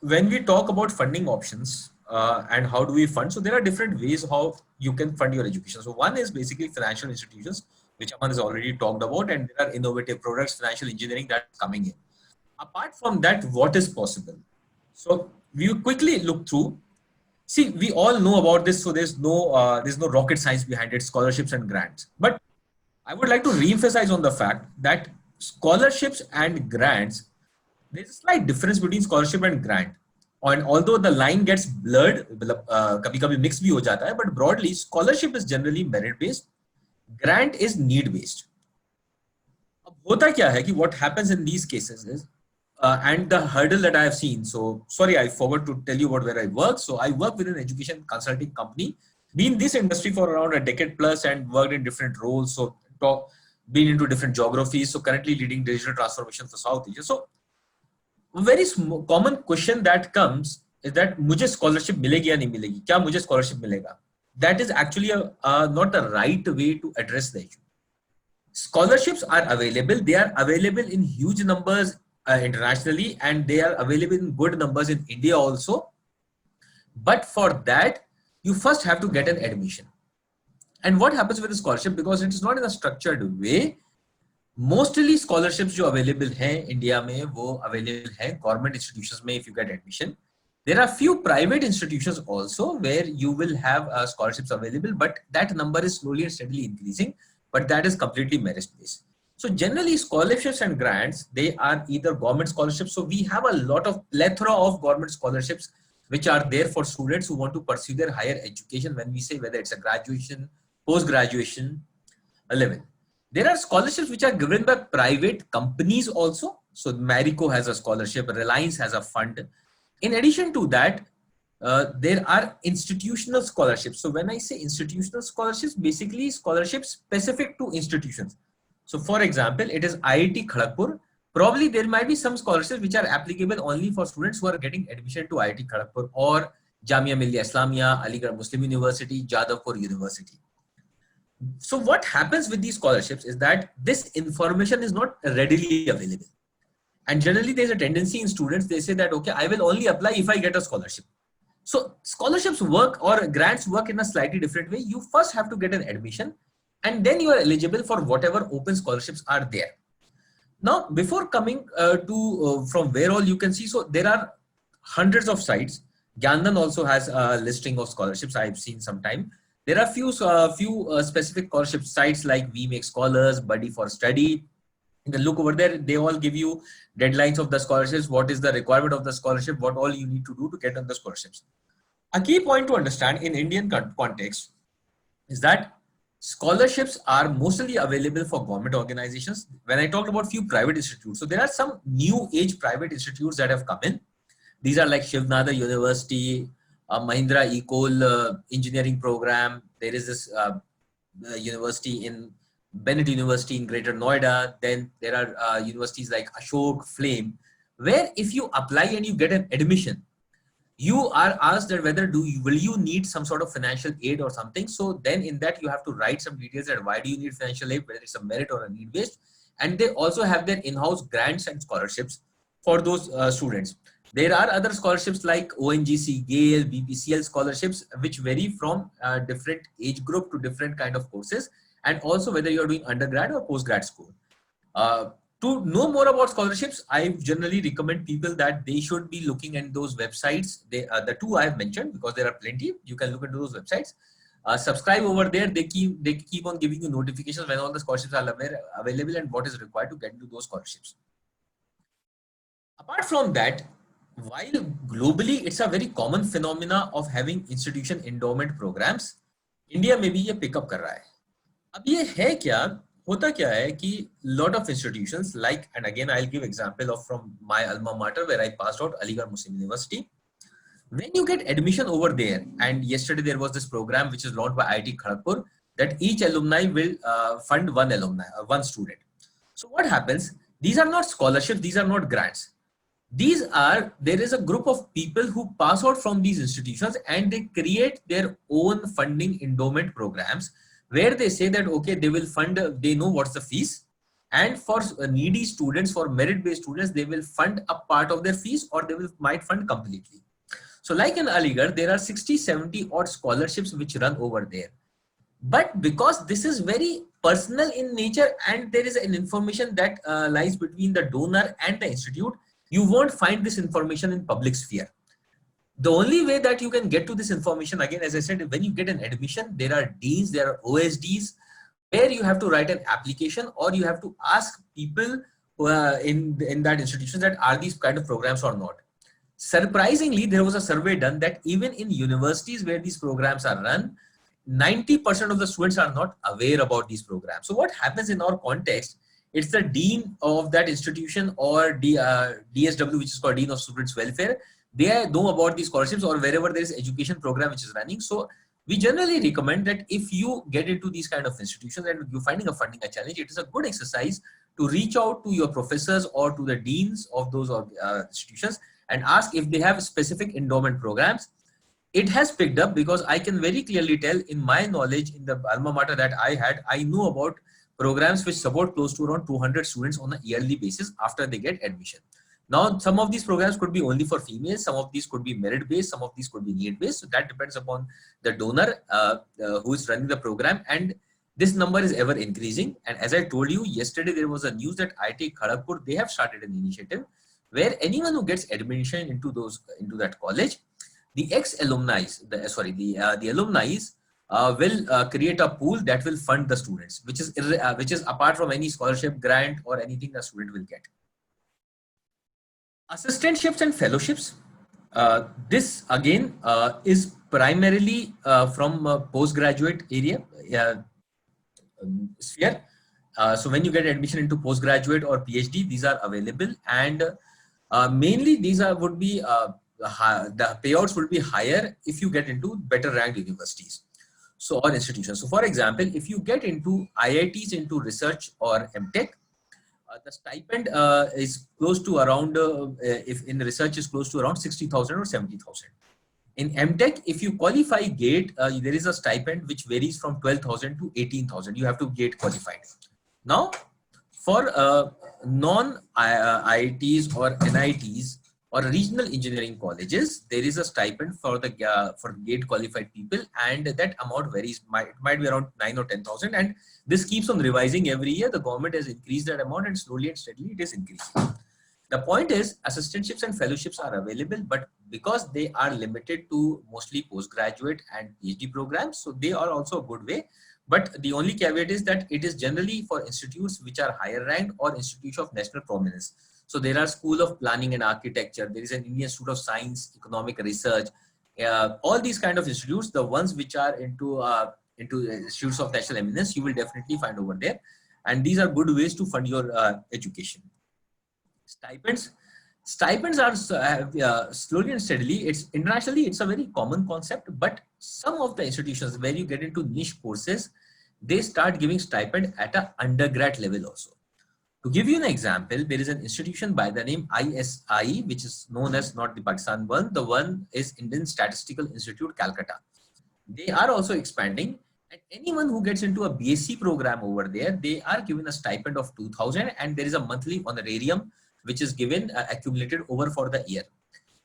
when we talk about funding options, and how do we fund? So there are different ways how you can fund your education. So one is basically financial institutions, which Aman has already talked about, and there are innovative products, financial engineering that's coming in. Apart from that, what is possible? So we quickly look through. See, we all know about this, so there's no rocket science behind it, scholarships and grants. But I would like to re-emphasize on the fact that scholarships and grants, there's a slight difference between scholarship and grant. And although the line gets blurred, कभी-कभी mixed भी हो जाता है, but broadly, scholarship is generally merit-based, grant is need-based. अब होता क्या है कि what happens in these cases is, and the hurdle that I have seen, so sorry, I forgot to tell you about where I work. So I work with an education consulting company, been in this industry for around a decade plus and worked in different roles. So been into different geographies. So currently leading digital transformation for South Asia. So a very common question that comes is that मुझे scholarship मिलेगी या नहीं मिलेगी? क्या मुझे scholarship मिलेगा? That is actually not the right way to address the issue. Scholarships are available. They are available in huge numbers internationally, and they are available in good numbers in India also. But for that, you first have to get an admission. And what happens with the scholarship, because it is not in a structured way, mostly scholarships जो available हैं India में वो available हैं government institutions में if you get admission. There are few private institutions also where you will have scholarships available, but that number is slowly and steadily increasing, but that is completely merit based. So generally scholarships and grants, they are either government scholarships. So we have a lot of plethora of government scholarships which are there for students who want to pursue their higher education, when we say whether it's a graduation, post-graduation level. There are scholarships which are given by private companies also. So Marico has a scholarship, Reliance has a fund. In addition to that, there are institutional scholarships. So when I say institutional scholarships, basically scholarships specific to institutions. So for example, it is IIT Kharagpur. Probably there might be some scholarships which are applicable only for students who are getting admission to IIT Kharagpur or Jamia Millia Islamia, Aligarh Muslim University, Jadavpur University. So what happens with these scholarships is that this information is not readily available. And generally there's a tendency in students, they say that, okay, I will only apply if I get a scholarship. So scholarships work or grants work in a slightly different way. You first have to get an admission and then you are eligible for whatever open scholarships are there. Now, before coming from where all you can see, so there are hundreds of sites. Gyandan also has a listing of scholarships I've seen sometime. There are few specific scholarship sites like We Make Scholars, Buddy for Study. You can look over there. They all give you deadlines of the scholarships. What is the requirement of the scholarship? What all you need to do to get on the scholarships. A key point to understand in Indian context is that scholarships are mostly available for government organizations. When I talked about few private institutes, so there are some new age private institutes that have come in. These are like Shiv Nada University, Mahindra Ecole engineering program. There is this university in Bennett University in Greater Noida. Then there are universities like Ashok, Flame, where if you apply and you get an admission, you are asked that whether will you need some sort of financial aid or something. So then in that you have to write some details that why do you need financial aid, whether it's a merit or a need based. And they also have their in-house grants and scholarships for those students. There are other scholarships like ONGC, GALE, BPCL scholarships, which vary from different age group to different kind of courses, and also whether you're doing undergrad or postgrad school. To know more about scholarships, I generally recommend people that they should be looking at those websites. The two I have mentioned, because there are plenty. You can look into those websites. Subscribe over there. They keep on giving you notifications when all the scholarships are available and what is required to get into those scholarships. Apart from that, while globally it's a very common phenomena of having institution endowment programs, India में भी ये pickup कर रहा है. अब ये है क्या, होता क्या है कि lot of institutions like, and again I'll give example of from my alma mater where I passed out, Aligarh Muslim University. When you get admission over there, and yesterday there was this program which is launched by IIT Kharagpur that each alumni will fund one student. So what happens? These are not scholarships, these are not grants. There is a group of people who pass out from these institutions and they create their own funding endowment programs where they say that, okay, they will fund, they know what's the fees, and for needy students, for merit-based students, they will fund a part of their fees or they might fund completely. So like in Aligarh, there are 60-70 odd scholarships which run over there. But because this is very personal in nature and there is an information that lies between the donor and the institute, you won't find this information in public sphere. The only way that you can get to this information, again, as I said, when you get an admission, there are deans, there are OSDs, where you have to write an application or you have to ask people who are in that institution that are these kind of programs or not. Surprisingly, there was a survey done that even in universities where these programs are run, 90% of the students are not aware about these programs. So what happens in our context, it's the dean of that institution or DSW, which is called Dean of Students Welfare. They know about these scholarships or wherever there is education program which is running. So we generally recommend that if you get into these kind of institutions and you're finding a funding a challenge, it is a good exercise to reach out to your professors or to the deans of those institutions and ask if they have specific endowment programs. It has picked up because I can very clearly tell in my knowledge in the alma mater that I had, I knew about programs which support close to around 200 students on a yearly basis after they get admission. Now, some of these programs could be only for females, some of these could be merit-based, some of these could be need-based. So that depends upon the donor who is running the program, and this number is ever increasing. And as I told you yesterday, there was a news that IIT Kharagpur, they have started an initiative where anyone who gets admission into that college, the ex-alumni, the alumni will create a pool that will fund the students, which is apart from any scholarship, grant, or anything the student will get. Assistantships and fellowships. This again is primarily from postgraduate area sphere. So when you get admission into postgraduate or PhD, these are available, and mainly these would be the payouts would be higher if you get into better ranked universities, so or institutions. So for example, if you get into IITs into research or MTech, the stipend is close to around, if in research is close to around 60,000 or 70,000. In MTech, if you qualify GATE, there is a stipend which varies from 12,000 to 18,000. You have to GATE qualified. Now, for non-IITs or NITs or regional engineering colleges, there is a stipend for the for GATE qualified people, and that amount varies. It might be around 9,000 or 10,000, and this keeps on revising every year. The government has increased that amount, and slowly and steadily it is increasing. The point is, assistantships and fellowships are available, but because they are limited to mostly postgraduate and PhD programs, so they are also a good way. But the only caveat is that it is generally for institutes which are higher ranked or institutes of national prominence. So there are School of Planning and Architecture, there is an Indian Institute of Science, Economic Research, all these kind of institutes, the ones which are into into institutes of national eminence, you will definitely find over there. And these are good ways to fund your education. Stipends are slowly and steadily. It's internationally, it's a very common concept, but some of the institutions where you get into niche courses, they start giving stipend at an undergrad level also. To give you an example, there is an institution by the name ISI, which is known as not the Pakistan one. The one is Indian Statistical Institute, Calcutta. They are also expanding, and anyone who gets into a BSc program over there, they are given a stipend of 2,000, and there is a monthly honorarium which is given accumulated over for the year.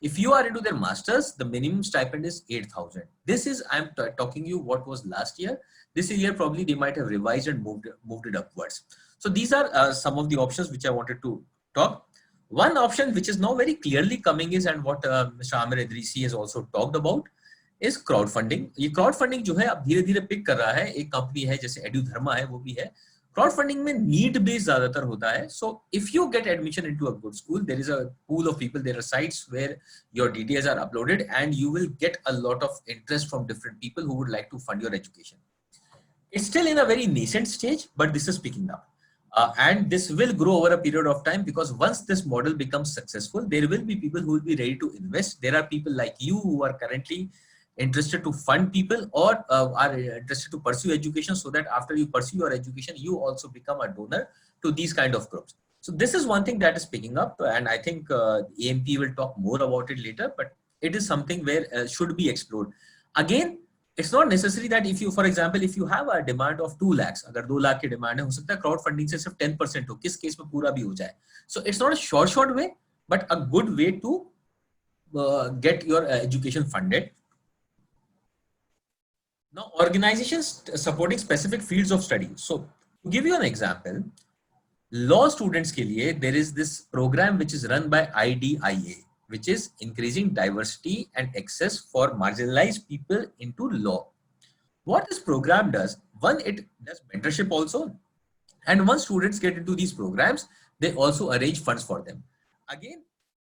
If you are into their masters, the minimum stipend is 8,000. This is, I'm talking you what was last year. This year probably they might have revised and moved it upwards. So these are some of the options which I wanted to talk. One option which is now very clearly coming is, and what Mr. Amir Idrisi has also talked about, is crowdfunding. ये crowdfunding जो है अब धीरे-धीरे pick कर रहा है. एक company है जैसे EduDharma है, वो भी है. Crowdfunding में need based ज़्यादातर होता है. So if you get admission into a good school, there is a pool of people. There are sites where your details are uploaded, and you will get a lot of interest from different people who would like to fund your education. It's still in a very nascent stage, but this is picking up. And this will grow over a period of time, because once this model becomes successful, there will be people who will be ready to invest. There are people like you who are currently interested to fund people, or are interested to pursue education, so that after you pursue your education, you also become a donor to these kind of groups. So this is one thing that is picking up, and I think AMP will talk more about it later, but it is something where should be explored. Again, it's not necessary that if you, for example, if you have a demand of 2 lakhs, अगर 2 लाख की demand है, हो सकता है crowdfunding से सिर्फ 10% हो, किस केस में पूरा भी हो जाए. So it's not a short way, but a good way to get your education funded. Now, organizations supporting specific fields of study. So to give you an example, law students के लिए there is this program which is run by IDIA, which is increasing diversity and access for marginalized people into law. What this program does, one, it does mentorship also, and once students get into these programs, they also arrange funds for them. Again,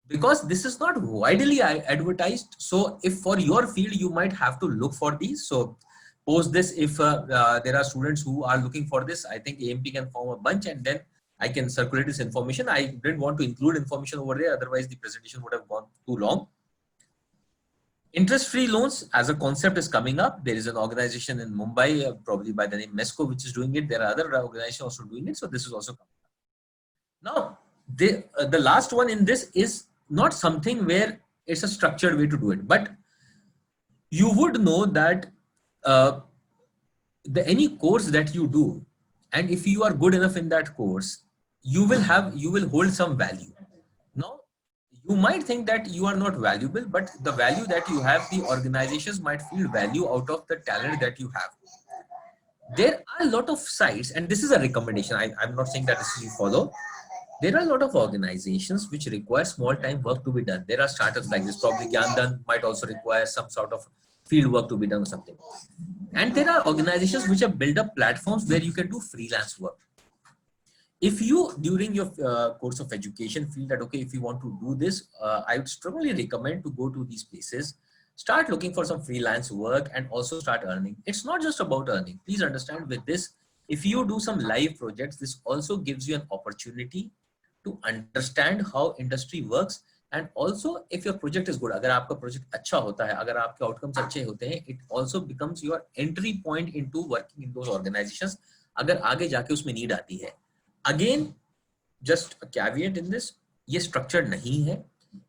because this is not widely advertised, so if for your field you might have to look for these. So post this, if there are students who are looking for this, I think AMP can form a bunch, and then I can circulate this information. I didn't want to include information over there, otherwise the presentation would have gone too long. Interest-free loans as a concept is coming up. There is an organization in Mumbai, probably by the name MESCO, which is doing it. There are other organizations also doing it. So this is also coming up. Now, the last one in this is not something where it's a structured way to do it, but you would know that any course that you do, and if you are good enough in that course, you will hold some value. Now, you might think that you are not valuable, but the value that you have, the organizations might feel value out of the talent that you have. There are a lot of sites, and this is a recommendation. I'm not saying that this is you follow. There are a lot of organizations which require small time work to be done. There are startups like this. Probably Gyandan might also require some sort of field work to be done or something. And there are organizations which have built up platforms where you can do freelance work. If you, during your course of education, feel that, okay, if you want to do this, I would strongly recommend to go to these places, start looking for some freelance work, and also start earning. It's not just about earning. Please understand, with this, if you do some live projects, this also gives you an opportunity to understand how industry works. And also, if your project is good, अगर आपका project अच्छा होता है, अगर आपके outcomes अच्छे होते हैं, it also becomes your entry point into working in those organizations. अगर आगे जाके उसमें need आती है. Again, just a caveat in this, ये structured नहीं है.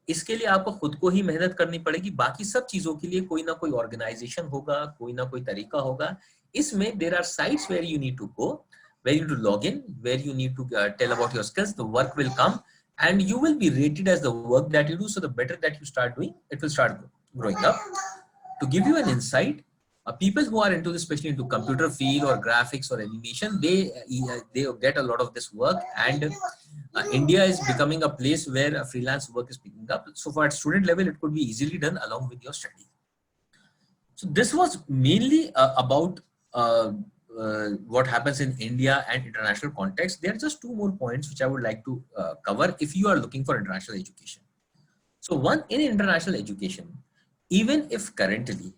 इसके लिए आपको खुद को ही मेहनत करनी पड़ेगी. बाकी सब चीजों के लिए कोई ना कोई organization होगा, कोई ना कोई तरीका होगा. इसमें there are sites where you need to go, where you need to log in, where you need to tell about your skills. The work will come, and you will be rated as the work that you do. So the better that you start doing, it will start growing up. To give you an insight, people who are into this, especially into computer field or graphics or animation, they get a lot of this work, and India is becoming a place where freelance work is picking up. So for at student level, it could be easily done along with your study. So this was mainly about what happens in India and international context. There are just 2 more points which I would like to cover if you are looking for international education. So one, in international education, even if currently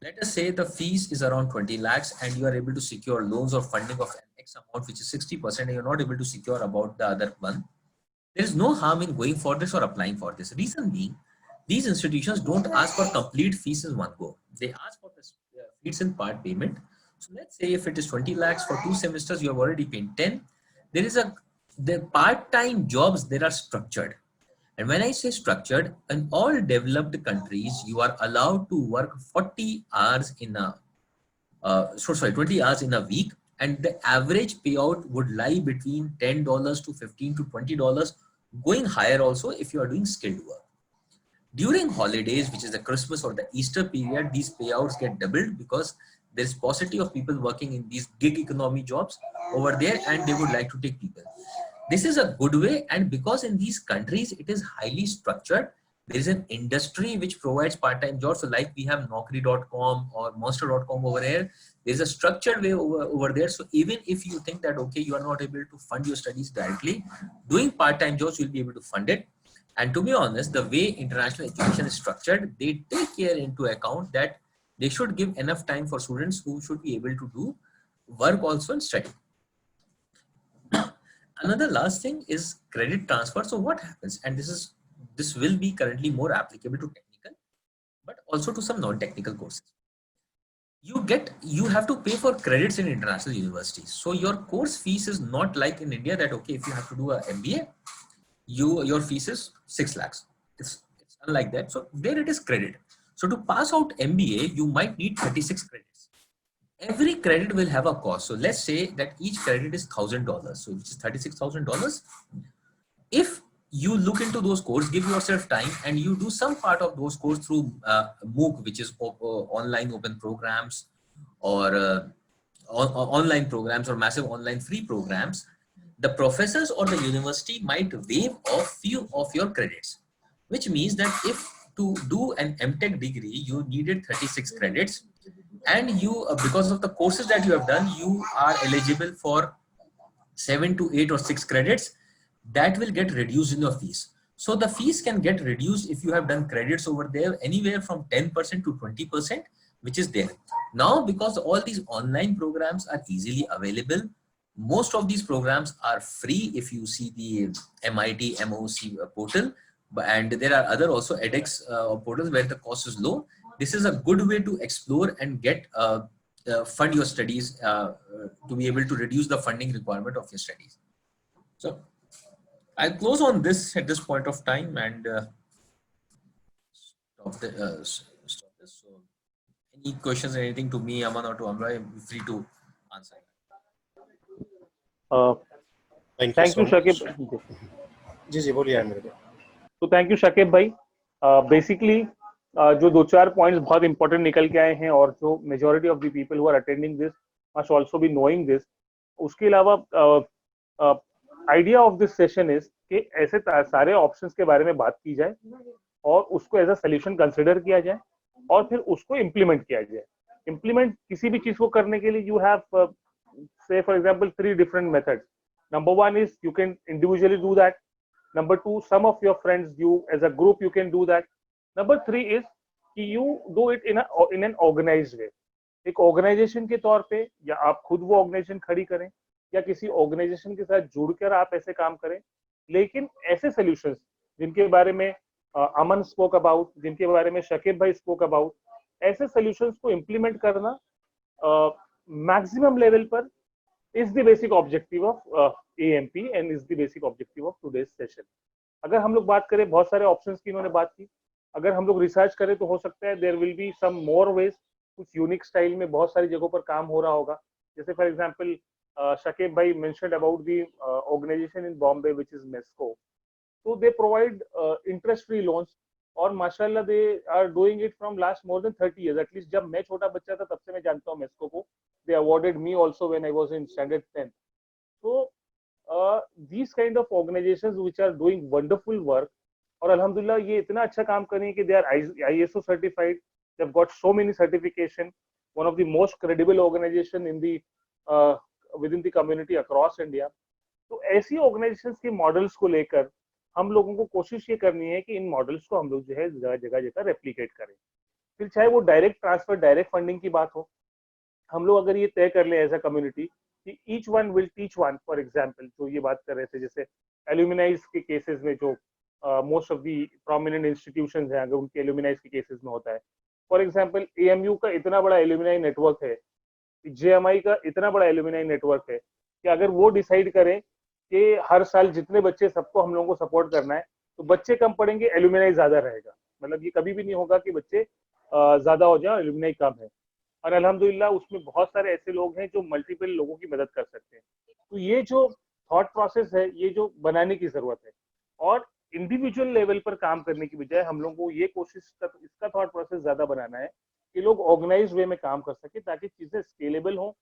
Let us say the fees is around 20 lakhs and you are able to secure loans or funding of an X amount, which is 60%, and you're not able to secure about the other one. There is no harm in going for this or applying for this. Reason being, these institutions don't ask for complete fees in one go. They ask for the fees in part payment. So let's say if it is 20 lakhs for 2 semesters, you have already paid 10. There is the part-time jobs, they are structured. And when I say structured, in all developed countries, you are allowed to work 40 hours in a, 20 hours in a week. And the average payout would lie between $10 to $15 to $20, going higher also if you are doing skilled work. During holidays, which is the Christmas or the Easter period, these payouts get doubled because there's paucity of people working in these gig economy jobs over there and they would like to take people. This is a good way, and because in these countries it is highly structured, there is an industry which provides part-time jobs. So like we have Naukri.com or Monster.com over here, there's a structured way over there. So even if you think that, okay, you are not able to fund your studies directly, doing part-time jobs, you'll be able to fund it. And to be honest, the way international education is structured, they take care into account that they should give enough time for students who should be able to do work also and study. Another last thing is credit transfer. So what happens, and this will be currently more applicable to technical, but also to some non-technical courses. You have to pay for credits in international universities. So your course fees is not like in India that, okay, if you have to do a MBA, your fees is 6 lakhs. It's unlike that. So there it is credit. So to pass out MBA, you might need 36 credits. Every credit will have a cost. So let's say that each credit is $1,000. So which is $36,000. If you look into those courses, give yourself time and you do some part of those courses through MOOC, which is online open programs or online programs or massive online free programs, the professors or the university might waive off few of your credits, which means that if to do an MTech degree, you needed 36 credits and you, because of the courses that you have done, you are eligible for 7 to 8 or 6 credits that will get reduced in your fees. So the fees can get reduced if you have done credits over there anywhere from 10% to 20%, which is there. Now, because all these online programs are easily available, most of these programs are free if you see the MIT MOOC portal, and there are other also edX portals where the cost is low. This is a good way to explore and get fund your studies to be able to reduce the funding requirement of your studies. So I'll close on this at this point of time and stop this. So any questions or anything to me, Aman, or to Amra, I'm free to answer. Thank you, Shakib. जी बोलिए मेरे को. तो thank you Shakib भाई. Basically जो 2-4 points बहुत important निकल के आए हैं और जो majority of the people who are attending this must also be knowing this. उसके अलावा idea of this session is कि ऐसे सारे ऑप्शंस के बारे में बात की जाए और उसको एज अ सोल्यूशन कंसिडर किया जाए और फिर उसको इम्प्लीमेंट किया जाए. इम्प्लीमेंट किसी भी चीज को करने के लिए you have say for example 3 different methods. Number 1 is you can individually do that. Number 2, some of your friends, you as a group you can do that. Number 3 is कि you do it in an organized way. एक organisation के तौर पे या आप खुद वो organisation खड़ी करें या किसी ऑर्गेनाइजेशन के साथ जुड़कर आप ऐसे काम करें, लेकिन ऐसे सॉल्यूशंस जिनके बारे में अमन स्पोक अबाउट, जिनके बारे में शकीब भाई स्पोक अबाउट, ऐसे सॉल्यूशंस को इम्प्लीमेंट करना मैक्सिमम लेवल पर is the basic objective of AMP and is the basic objective of today's session. अगर हम लोग बात करें, बहुत सारे ऑप्शंस की इन्होंने बात की, अगर हम लोग रिसर्च करें तो हो सकता है there will be some more ways, कुछ यूनिक स्टाइल में बहुत सारी जगहों पर काम हो रहा होगा. जैसे फॉर एग्जांपल शकीब भाई mentioned about the organisation in Bombay which is MESCO. So they provide interest-free loans और माशाल्लाह they are doing it from last more than 30 years. At least जब मैं छोटा बच्चा था तब से मैं जानता हूँ मेस्को को. They awarded me also when I was in standard 10. So these kind of organizations which are doing wonderful work और अल्हम्दुलिल्लाह ये इतना अच्छा काम कर रही है कि they are ISO certified. They've got so many certification. One of the most credible organization in the within the community across India. तो ऐसी organizations के models को लेकर हम लोगों को कोशिश ये करनी है कि इन मॉडल्स को हम लोग जो है जगह जगह रेप्लिकेट करें. फिर चाहे वो डायरेक्ट ट्रांसफर, डायरेक्ट फंडिंग की बात हो, हम लोग अगर ये तय कर ले एज अ कम्युनिटी कि each one will teach one, for example जो ये बात कर रहे थे, जैसे एल्यूमिनाइज के केसेस में जो most of the prominent institutions हैं, अगर उनके एल्यूमिनाइज के केसेस में होता है, फॉर एग्जाम्पल एएमयू का इतना बड़ा एल्यूमिनाई नेटवर्क है, जेएमआई का इतना बड़ा एल्यूमिनाई नेटवर्क है कि अगर वो डिसाइड करें कि हर साल जितने बच्चे, सबको हम लोगों को सपोर्ट करना है, तो बच्चे कम पढ़ेंगे, एल्यूमिनाई ज्यादा रहेगा। मतलब ये कभी भी नहीं होगा कि बच्चे ज्यादा हो जाए, एल्यूमिनाई कम है। और अल्हम्दुलिल्लाह उसमें बहुत सारे ऐसे लोग हैं जो मल्टीपल लोगों की मदद कर सकते हैं। तो ये जो थॉट प्रोसेस है, ये जो बनाने की जरूरत है, और इंडिविजुअल लेवल पर काम करने की बजाय हम लोगों को ये कोशिश इसका थॉट प्रोसेस ज्यादा बनाना है कि लोग ऑर्गेनाइज वे में काम कर सके, ताकि चीजें स्केलेबल हो,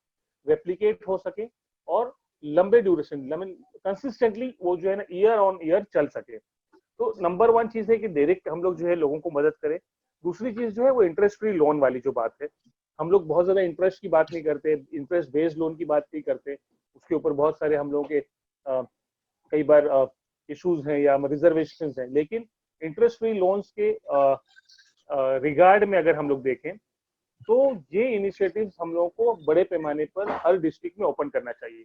रेप्लिकेट हो सके, और लंबे ड्यूरेशन कंसिस्टेंटली वो जो है ना ईयर ऑन ईयर चल सके। तो नंबर वन चीज है कि डायरेक्ट हम लोग जो है लोगों को मदद करें। दूसरी चीज जो है वो इंटरेस्ट फ्री लोन वाली जो बात है, हम लोग बहुत ज्यादा इंटरेस्ट की बात नहीं करते, इंटरेस्ट बेस्ड लोन की बात नहीं करते, उसके ऊपर बहुत सारे हम लोगों के कई बार इश्यूज हैं या रिजर्वेशन हैं, लेकिन इंटरेस्ट फ्री लोन्स के रिगार्ड में अगर हम लोग देखें तो ये इनिशिएटिव्स हम लोगों को बड़े पैमाने पर हर डिस्ट्रिक्ट में ओपन करना चाहिए,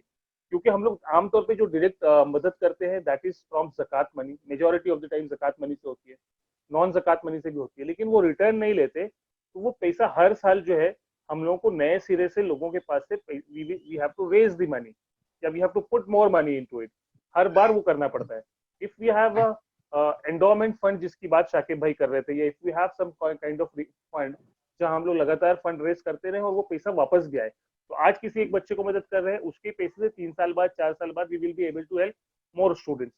क्योंकि हम लोग आमतौर पे जो डायरेक्ट मदद करते हैं दैट इज फ्रॉम ज़कात money, majority of the time ज़कात मनी से होती है, नॉन ज़कात मनी से भी होती है, लेकिन वो रिटर्न नहीं लेते। तो वो पैसा हर साल जो है हम लोगों को नए सिरे से लोगों के पास से we have to raise the money, या we have to put more money into it, हर बार वो करना पड़ता है। If we have endowment fund जिसकी बात शाकिब भाई कर रहे थे, या if we have some kind of fund जहां हम लोग लगातार फंड रेज करते रहे और वो पैसा वापस भी आए, तो आज किसी एक बच्चे को मदद कर रहे हैं, उसके पैसे से 3 साल बाद, 4 साल बाद we will be able to help more students.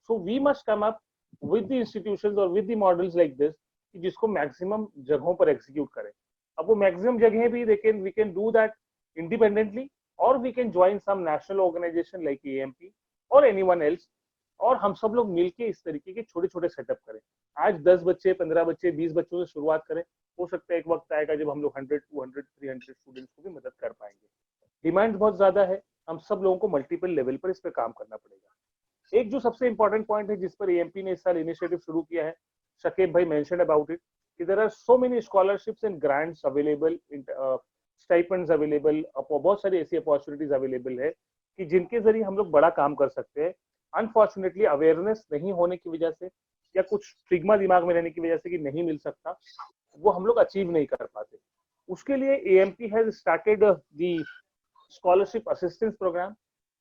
So we must come up with the institutions और with the models like this, जिसको मैक्सिमम जगहों पर एग्जीक्यूट करें। अब वो मैक्सिमम जगह भी we can do that independently, और we can join some national organisation like AMP और एनीवन एल्स, और हम सब लोग मिलके इस तरीके के छोटे छोटे सेटअप करें। आज 10 बच्चे, 15 बच्चे, 20 बच्चों से शुरुआत करें, हो सकता है एक वक्त आएगा जब हम लोग 100, 200, 300 स्टूडेंट्स को भी मदद कर पाएंगे। डिमांड बहुत ज्यादा है, हम सब लोगों को मल्टीपल लेवल पर इस पर काम करना पड़ेगा। एक जो सबसे इंपॉर्टेंट पॉइंट है जिस पर एएमपी ने इस साल इनिशिएटिव शुरू किया है, शकीब भाई मेंशन्ड अबाउट इट, कि there are so many scholarships and grants available, stipends available, बहुत सारी ऐसी अपॉर्चुनिटीज अवेलेबल है कि जिनके जरिए हम लोग बड़ा काम कर सकते हैं। अनफॉर्चुनेटली अवेयरनेस नहीं होने की वजह से, या कुछ स्टिग्मा दिमाग में रहने की वजह से कि नहीं मिल सकता, वो हम लोग अचीव नहीं कर पाते। उसके लिए AMP has started the scholarship assistance programme,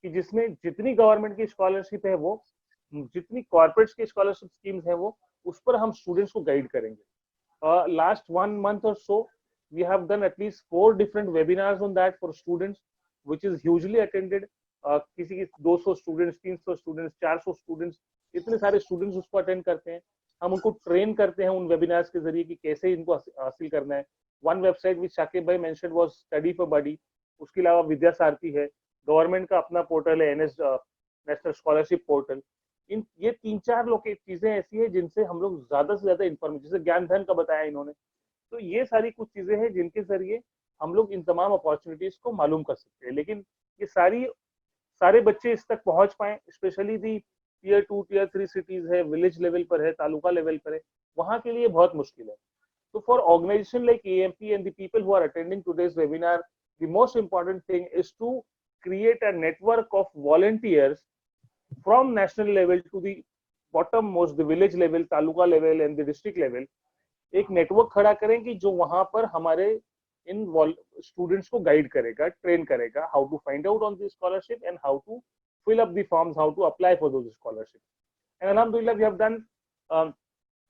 कि जिसमें जितनी गवर्नमेंट की स्कॉलरशिप है वो, जितनी कॉर्पोरेट्स की स्कॉलरशिप स्कीम्स है वो, उस पर हम स्टूडेंट्स को गाइड करेंगे। Last 1 month or so we have done at least 4 different webinars on that for students, which is hugely attended. किसी की 200 स्टूडेंट्स, 300 स्टूडेंट्स, 400 स्टूडेंट्स, इतने सारे स्टूडेंट्स उसको अटेंड करते हैं। हम उनको ट्रेन करते हैं उन वेबिनार्स के जरिए कि कैसे इनको हासिल करना है। वन वेबसाइट विच शाकिब भाई मेंशन्ड वाज स्टडी फॉर बडी, उसके अलावा विद्या सारथी है, गवर्नमेंट का अपना पोर्टल है एनएस नेशनल स्कॉलरशिप पोर्टल। इन ये 3-4 लोग की चीजें ऐसी है जिनसे हम लोग ज्यादा से ज्यादा इन्फॉर्मेशन, जैसे ज्ञान धन का बताया इन्होंने, तो ये सारी कुछ चीजें हैं जिनके जरिए हम लोग इन तमाम अपॉर्चुनिटीज को मालूम कर सकते हैं। लेकिन ये सारे बच्चे इस तक पहुंच पाए, specially the tier 2, tier 3 cities है, विलेज लेवल पर है, तालुका लेवल पर है, वहां के लिए बहुत मुश्किल है। So for organization like AMP and the people who are attending today's webinar, the most important thing is to create a network of volunteers from national level to the bottommost, the village level, taluka level and the district level. एक network खड़ा करें कि जो वहां पर हमारे इन students को गाइड करेगा, ट्रेन करेगा, how to find out on the scholarship and how to fill up the forms, how to apply for those scholarships. And alhamdulillah, we have done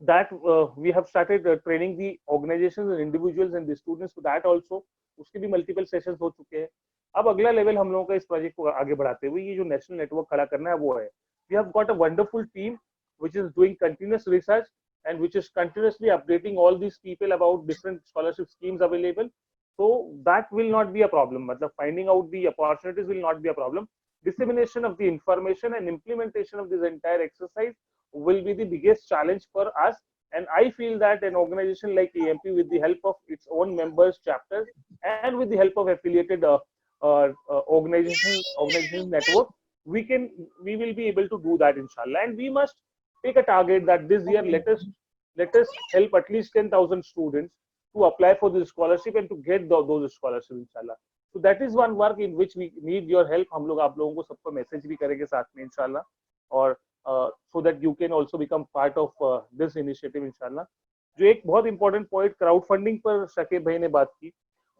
that. We have started training the organizations and individuals and the students for that also. उसके भी multiple sessions हो चुके हैं। अब अगला level हम लोगों का इस प्रोजेक्ट को आगे बढ़ाते हुए ये जो नेशनल नेटवर्क खड़ा करना है वो है, we have got a wonderful team which is doing continuous research and which is continuously updating all these people about different scholarship schemes available. So that will not be a problem. मतलब finding out the opportunities will not be a problem. Dissemination of the information and implementation of this entire exercise will be the biggest challenge for us. And I feel that an organization like AMP, with the help of its own members, chapters, and with the help of affiliated organization network, we will be able to do that, inshallah. And we must take a target that this year, let us help at least 10,000 students to apply for this scholarship and to get those scholarships inshallah. So that is one work in which we need your help. हम लोग आप लोगों को सबको message भी करेंगे साथ में इंशाल्लाह, और so that you can also become part of this initiative inshallah. जो एक बहुत important point crowd funding पर शकीब भाई ने बात की.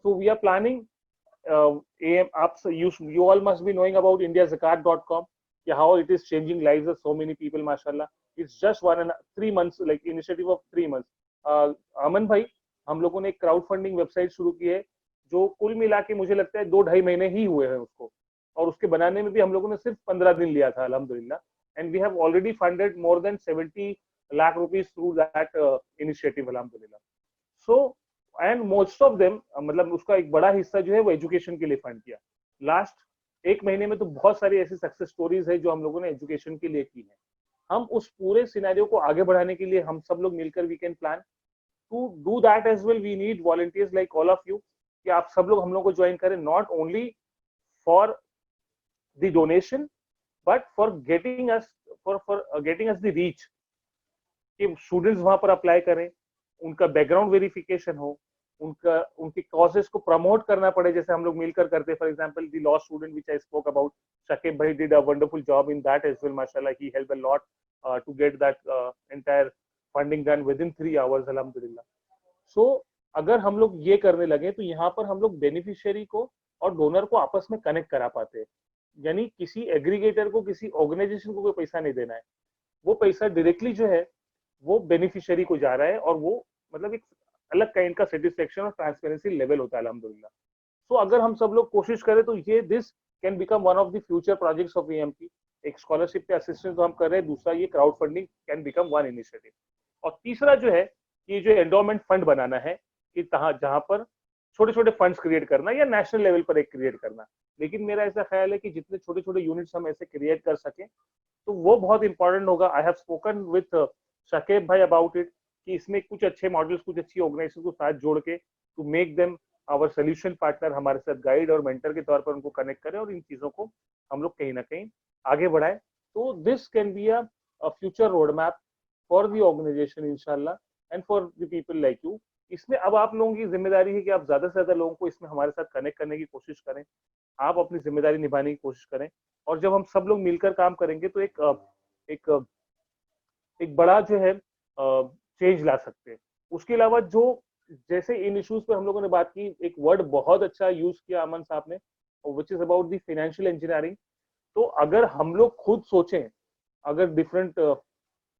So we are planning you all must be knowing about indiazakat.com, how it is changing lives of so many people mashallah. It's just 3 months like initiative of 3 months. अमन भाई हम लोगों ने एक क्राउड फंडिंग वेबसाइट शुरू की है जो कुल मिला के मुझे लगता है 2-2.5 महीने ही हुए हैं उसको, और उसके बनाने में भी हम लोगों ने सिर्फ 15 दिन लिया था अल्हम्दुलिल्लाह. And we have already funded more than 70 lakh rupees through that initiative alhamdulillah. So and most of them मतलब उसका एक बड़ा हिस्सा जो है वो एजुकेशन के लिए फंड किया. लास्ट 1 महीने में तो बहुत सारी ऐसी सक्सेस स्टोरीज है जो हम लोगों ने एजुकेशन के लिए की है. हम उस पूरे सिनेरियो को आगे बढ़ाने के लिए हम सब लोग मिलकर we can plan to do that as well. We need volunteers like all of you कि आप सब लोग हम लोग को ज्वाइन करें, not only for the donation but for getting us the reach, कि स्टूडेंट्स वहां पर अप्लाई करें, उनका बैकग्राउंड वेरिफिकेशन हो, उनके कॉजेस को प्रमोट करना पड़े जैसे हम लोग मिलकर करते. For example the law student which I spoke about, Shakeeb भाई did a wonderful job in that as well माशाल्लाह. He help a lot to get that entire funding done within 3 hours अल्हम्दुलिल्लाह. सो अगर हम लोग ये करने लगे तो यहाँ पर हम लोग बेनिफिशियरी को और डोनर को आपस में कनेक्ट करा पाते हैं. यानी किसी एग्रीगेटर को, किसी ऑर्गेनाइजेशन को कोई पैसा नहीं देना है, वो पैसा डायरेक्टली जो है वो बेनिफिशियरी को जा रहा है, और वो मतलब एक अलग काइंड का सेटिस्फेक्शन और ट्रांसपेरेंसी लेवल होता है अल्हम्दुलिल्लाह. सो अगर हम सब लोग कोशिश करें तो ये this can become one of the future projects of AMP. एक स्कॉलरशिप पे असिस्टेंस हम कर रहे हैं, दूसरा ये crowd funding can become one initiative, और तीसरा जो है ये जो एंडोमेंट फंड बनाना है कि जहां पर छोटे छोटे फंड्स क्रिएट करना या नेशनल लेवल पर एक क्रिएट करना. लेकिन मेरा ऐसा ख्याल है कि जितने छोटे छोटे यूनिट्स हम ऐसे क्रिएट कर सकें तो वो बहुत इंपॉर्टेंट होगा. I have spoken with Shakib भाई अबाउट इट कि इसमें कुछ अच्छे मॉडल्स, कुछ अच्छी ऑर्गेनाइजेशन को साथ जोड़ के to make them our solution partner, हमारे साथ गाइड और मेंटर के तौर पर उनको कनेक्ट करें और इन चीजों को हम लोग कहीं ना कहीं आगे बढ़ाएं. तो this can be a future road map for the organisation इंशाल्लाह and for the people like you. इसमें अब आप लोगों की जिम्मेदारी है कि आप ज्यादा से ज्यादा लोगों को इसमें हमारे साथ कनेक्ट करने की कोशिश करें, आप अपनी जिम्मेदारी निभाने की कोशिश करें, और जब हम सब लोग मिलकर काम करेंगे तो एक बड़ा जो है चेंज ला सकते हैं. उसके अलावा जो जैसे इन इश्यूज पे हम लोगों ने बात की, एक वर्ड बहुत अच्छा यूज किया अमन साहब ने, which is about the financial engineering. तो अगर हम लोग खुद सोचें, अगर डिफरेंट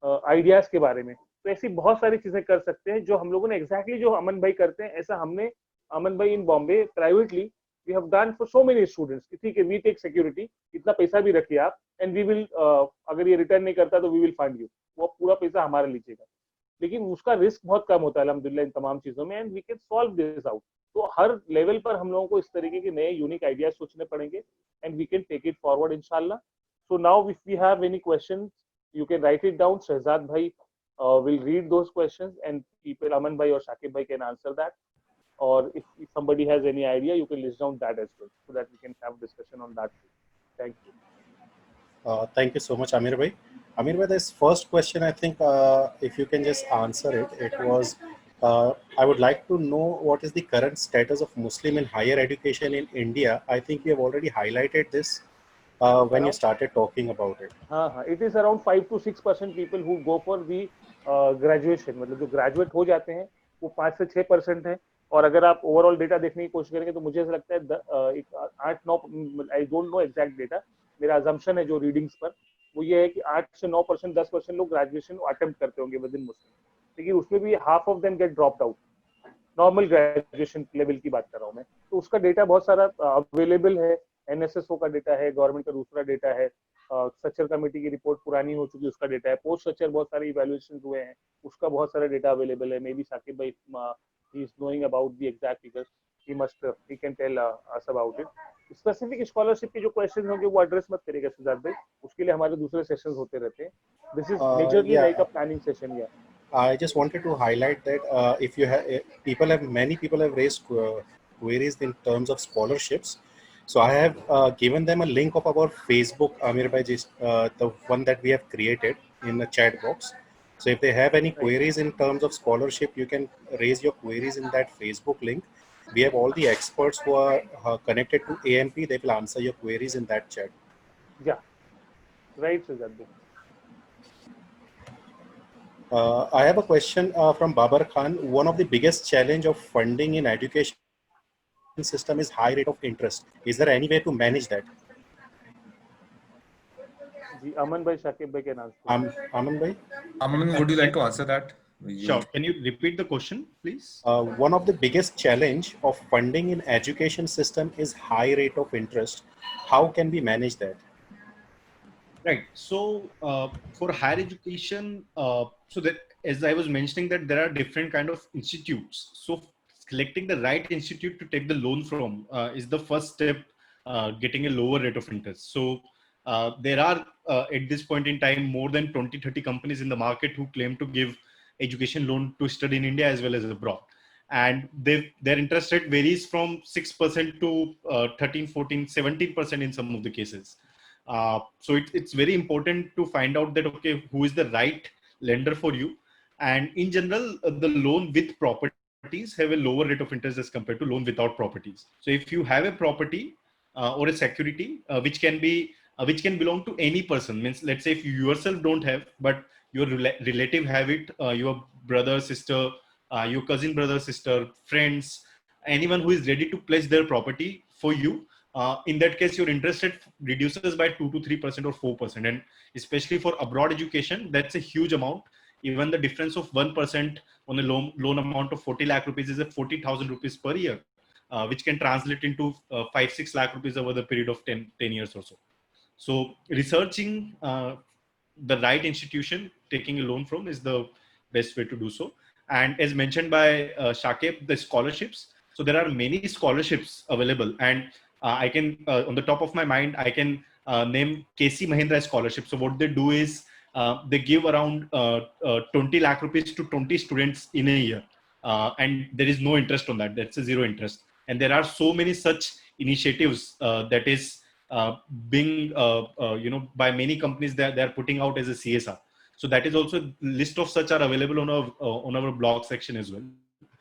आइडियाज के बारे में, तो ऐसी बहुत सारी चीजें कर सकते हैं जो हम लोगों ने एग्जैक्टली जो अमन भाई करते हैं ऐसा हमने अमन भाई in Bombay privately we have done for so many students. ठीक है, वी टेक सिक्योरिटी, इतना पैसा भी रखिए आप, एंड वी विल अगर ये रिटर्न नहीं करता तो वी विल फंड यू, वो पूरा पैसा हमारा लीजिएगा. लेकिन उसका रिस्क बहुत कम होता है अल्हम्दुलिल्लाह इन तमाम चीजों में, and we can solve this out. तो हर लेवल पर हम लोगों को इस तरीके के नए यूनिक आइडियाज सोचने पड़ेंगे and we can take it forward इंशाल्लाह. So now if we have any questions you can write it down. Shahzad bhai will read those questions and people, Aman bhai or Shakib bhai can answer that. Or if somebody has any idea, you can list down that as well, so that we can have discussion on that. Thank you. Thank you so much, Amir bhai. Amir bhai, this first question, I think if you can just answer it. It was, I would like to know what is the current status of Muslim in higher education in India. I think you have already highlighted this when you started talking about it. It is around 5 to 6% people who go for the graduation. मतलब जो graduate हो जाते हैं वो 5 से 6% है, और अगर आप ओवरऑल डेटा देखने की कोशिश करेंगे तो मुझे ऐसा लगता है 8-9, I don't know exact data, मेरा अजम्पशन है जो रीडिंग्स पर वो ये है कि 8 से 9%, 10% लोग ग्रेजुएशन अटेम्प्ट करते होंगे विद इन मुस्लिम, लेकिन उसमें भी half of them get dropped out. Normal graduation level की बात कर रहा हूँ मैं. तो उसका डेटा बहुत सारा अवेलेबल है, एनएसएसओ का डेटा है, गवर्नमेंट का दूसरा डेटा है, सचर कमेटी की रिपोर्ट पुरानी हो चुकी है उसका डेटा है, पोस्ट सचर बहुत सारे इवैल्यूएशन हुए हैं उसका बहुत सारा डेटा अवेलेबल है. मे बी साकिब भाई he is knowing about the exact figures, he can tell us about it. Specific scholarship के जो क्वेश्चन होंगे वो एड्रेस मत करिएगा शहजाद भाई, उसके लिए हमारे दूसरे सेशंस होते रहते हैं. This is majorly like a planning session. या I just wanted to highlight that if you have many people have raised queries in terms of scholarships. So I have given them a link of our Facebook, Amir bhai, the one that we have created in the chat box. So if they have any queries in terms of scholarship, you can raise your queries in that Facebook link. We have all the experts who are connected to AMP. They will answer your queries in that chat. Yeah, right, Sajjad. I have a question from Babar Khan. One of the biggest challenge of funding in education system is high rate of interest. Is there any way to manage that? जी अमन भाई शाकिब भाई can answer. Aman bhai? Aman, would you like to answer that? Sure. Can you repeat the question, please? One of the biggest challenge of funding in education system is high rate of interest. How can we manage that? Right. So for higher education, so that as I was mentioning that there are different kind of institutes. So selecting the right institute to take the loan from is the first step, getting a lower rate of interest. So there are at this point in time more than 20-30 companies in the market who claim to give education loan to study in India as well as abroad. And their interest rate varies from 6% to 13, 14, 17% in some of the cases. So it's very important to find out that, okay, who is the right lender for you. And in general, the loan with properties have a lower rate of interest as compared to loan without properties. So if you have a property or a security which can belong to any person, means let's say if you yourself don't have, but your relative have it, your brother, sister, your cousin, brother, sister, friends, anyone who is ready to pledge their property for you, in that case, your interest rate reduces by 2 to 3% or 4%. And especially for abroad education, that's a huge amount. Even the difference of 1% on a loan amount of 40 lakh rupees is at 40,000 rupees per year, which can translate into 5-6 lakh rupees over the period of 10 years or so. So researching the right institution, taking a loan from is the best way to do so. And as mentioned by Shakib, the scholarships. So there are many scholarships available, and I can, on the top of my mind, I can name KC Mahindra scholarship. So what they do is they give around 20 lakh rupees to 20 students in a year. And there is no interest on that. That's a zero interest. And there are so many such initiatives that is being, by many companies that they're putting out as a CSR. So that is also list of such are available on our blog section as well.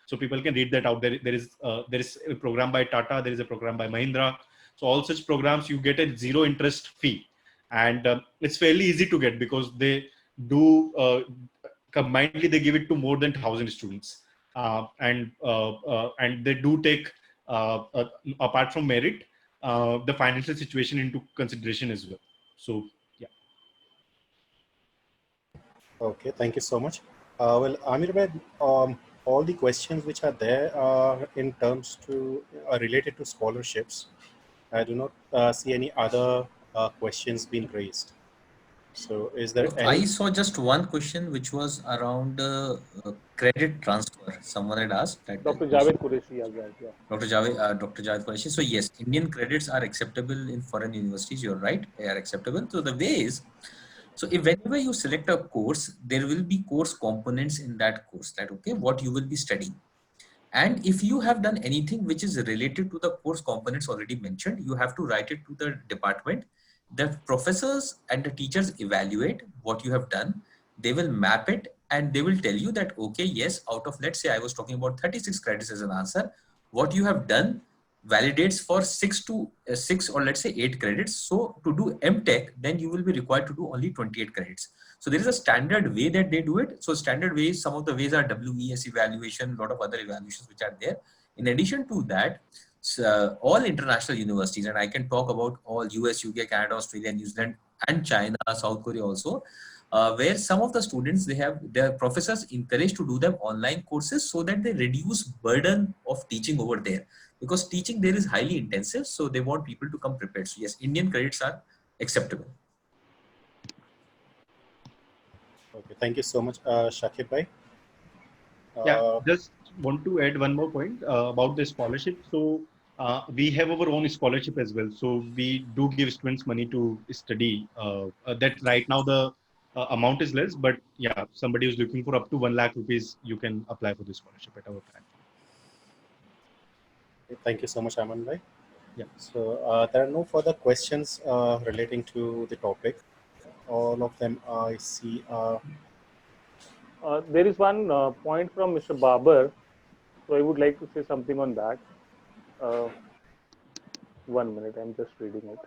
So people can read that out. There is a program by Tata, there is a program by Mahindra. So all such programs, you get a zero interest fee, and it's fairly easy to get because they do combinedly they give it to more than 1,000 students, and they do take apart from merit the financial situation into consideration as well. So yeah. Okay, thank you so much. Well, Amir bhai, all the questions which are there in terms to related to scholarships. I do not see any other questions being raised. So is there I any? saw just one question which was around credit transfer. Someone had asked that. Dr. Javed Qureshi has that. Yeah. Dr. Javed Qureshi. So yes, Indian credits are acceptable in foreign universities. You're right, they are acceptable. So the way is, so if whenever you select a course, there will be course components in that course. That okay, what you will be studying. And if you have done anything which is related to the course components already mentioned, you have to write it to the department. The professors and the teachers evaluate what you have done. They will map it and they will tell you that, okay, yes, out of, let's say I was talking about 36 credits as an answer, what you have done validates for 6 or let's say 8 credits. So to do MTech, then you will be required to do only 28 credits. So there is a standard way that they do it. So standard ways, some of the ways are WES evaluation, a lot of other evaluations which are there. In addition to that, all international universities, and I can talk about all US, UK, Canada, Australia, New Zealand, and China, South Korea also, where some of the students, they have their professors encouraged to do them online courses so that they reduce burden of teaching over there. Because teaching there is highly intensive, so they want people to come prepared. So yes, Indian credits are acceptable. Okay, thank you so much, Shakib bhai. Yeah, just want to add one more point about the scholarship. So we have our own scholarship as well. So we do give students money to study. That right now the amount is less, but yeah, somebody who's looking for up to 1 lakh rupees, you can apply for the scholarship at our platform. Thank you so much, Aman bhai. Yeah. So there are no further questions relating to the topic. All of them I see are There is one point from Mr. Babar, so I would like to say something on that. 1 minute, I'm just reading it.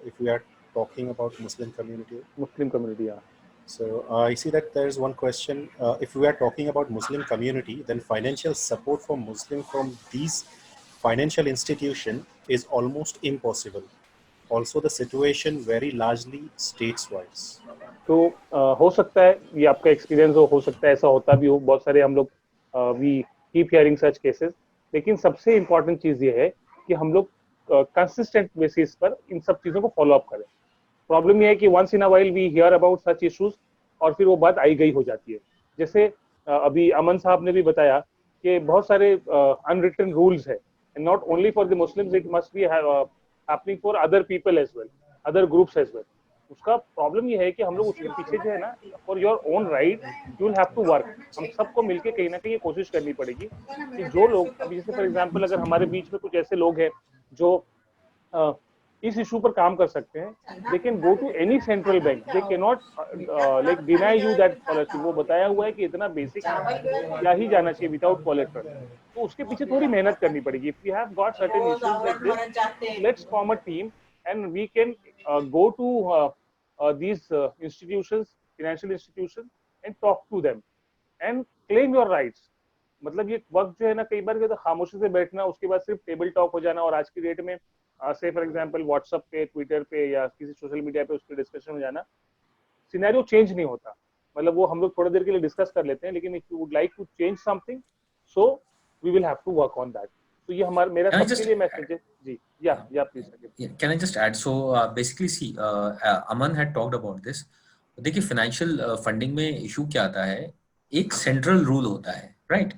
If we are talking about Muslim community, Muslim community, yeah. so I see that there is one question. If we are talking about Muslim community, then financial support for Muslim from these financial institution is almost impossible. Also, the situation very largely states-wise. तो हो सकता है ये आपका experience हो सकता है ऐसा होता भी हो, बहुत सारे हम लोग we keep hearing such cases, लेकिन सबसे इम्पोर्टेंट चीज ये है कि हम लोग कंसिस्टेंट बेसिस पर इन सब चीजों को फॉलो अप करें. प्रॉब्लम ये है कि once in a while we hear about such issues और फिर वो बात आई गई हो जाती है. जैसे अभी अमन साहब ने भी बताया कि बहुत सारे अनरिटन रूल्स है, and not only for the Muslims, it must be happening for other people as well, other groups as well. उसका प्रॉब्लम ये है कि हम लोग उसके पीछे जो है ना, for your own right you will have to work. हम सबको मिलके कहीं ना कहीं ये कोशिश करनी पड़ेगी कि जो लोग अभी जैसे फॉर एग्जांपल अगर हमारे बीच में कुछ ऐसे लोग हैं जो इस इशू पर काम कर सकते हैं, they can go to any central bank, they can not like deny you that scholarship. वो बताया हुआ है कि इतना बेसिक क्या ही जाना चाहिए विदाउट कोलेटरल, तो उसके पीछे थोड़ी मेहनत करनी पड़ेगी. If we have got certain issues like this, let's form a team and we can go to these institutions, financial institutions, and talk to them and claim your rights. मतलब ये वक्त जो है ना, कई बार तो खामोशी से बैठना, उसके बाद सिर्फ टेबल टॉक हो जाना, और आज की डेट में से फॉर एग्जांपल व्हाट्सएप पे, ट्विटर पे या किसी सोशल मीडिया पे उस पर डिस्कशन हो जाना, सिनेरियो चेंज नहीं होता. मतलब वो हम लोग थोड़ी देर के लिए डिस्कस कर लेते हैं, लेकिन if you would like to change something, so we will have to work on that. तो ये हमारा मेरा सबके लिए मैसेज है जी. या please. Can I just add? So basically, see, Aman had talked about this. देखिए फाइनेंशियल फंडिंग में इशू क्या आता है, एक सेंट्रल रूल होता है, राइट,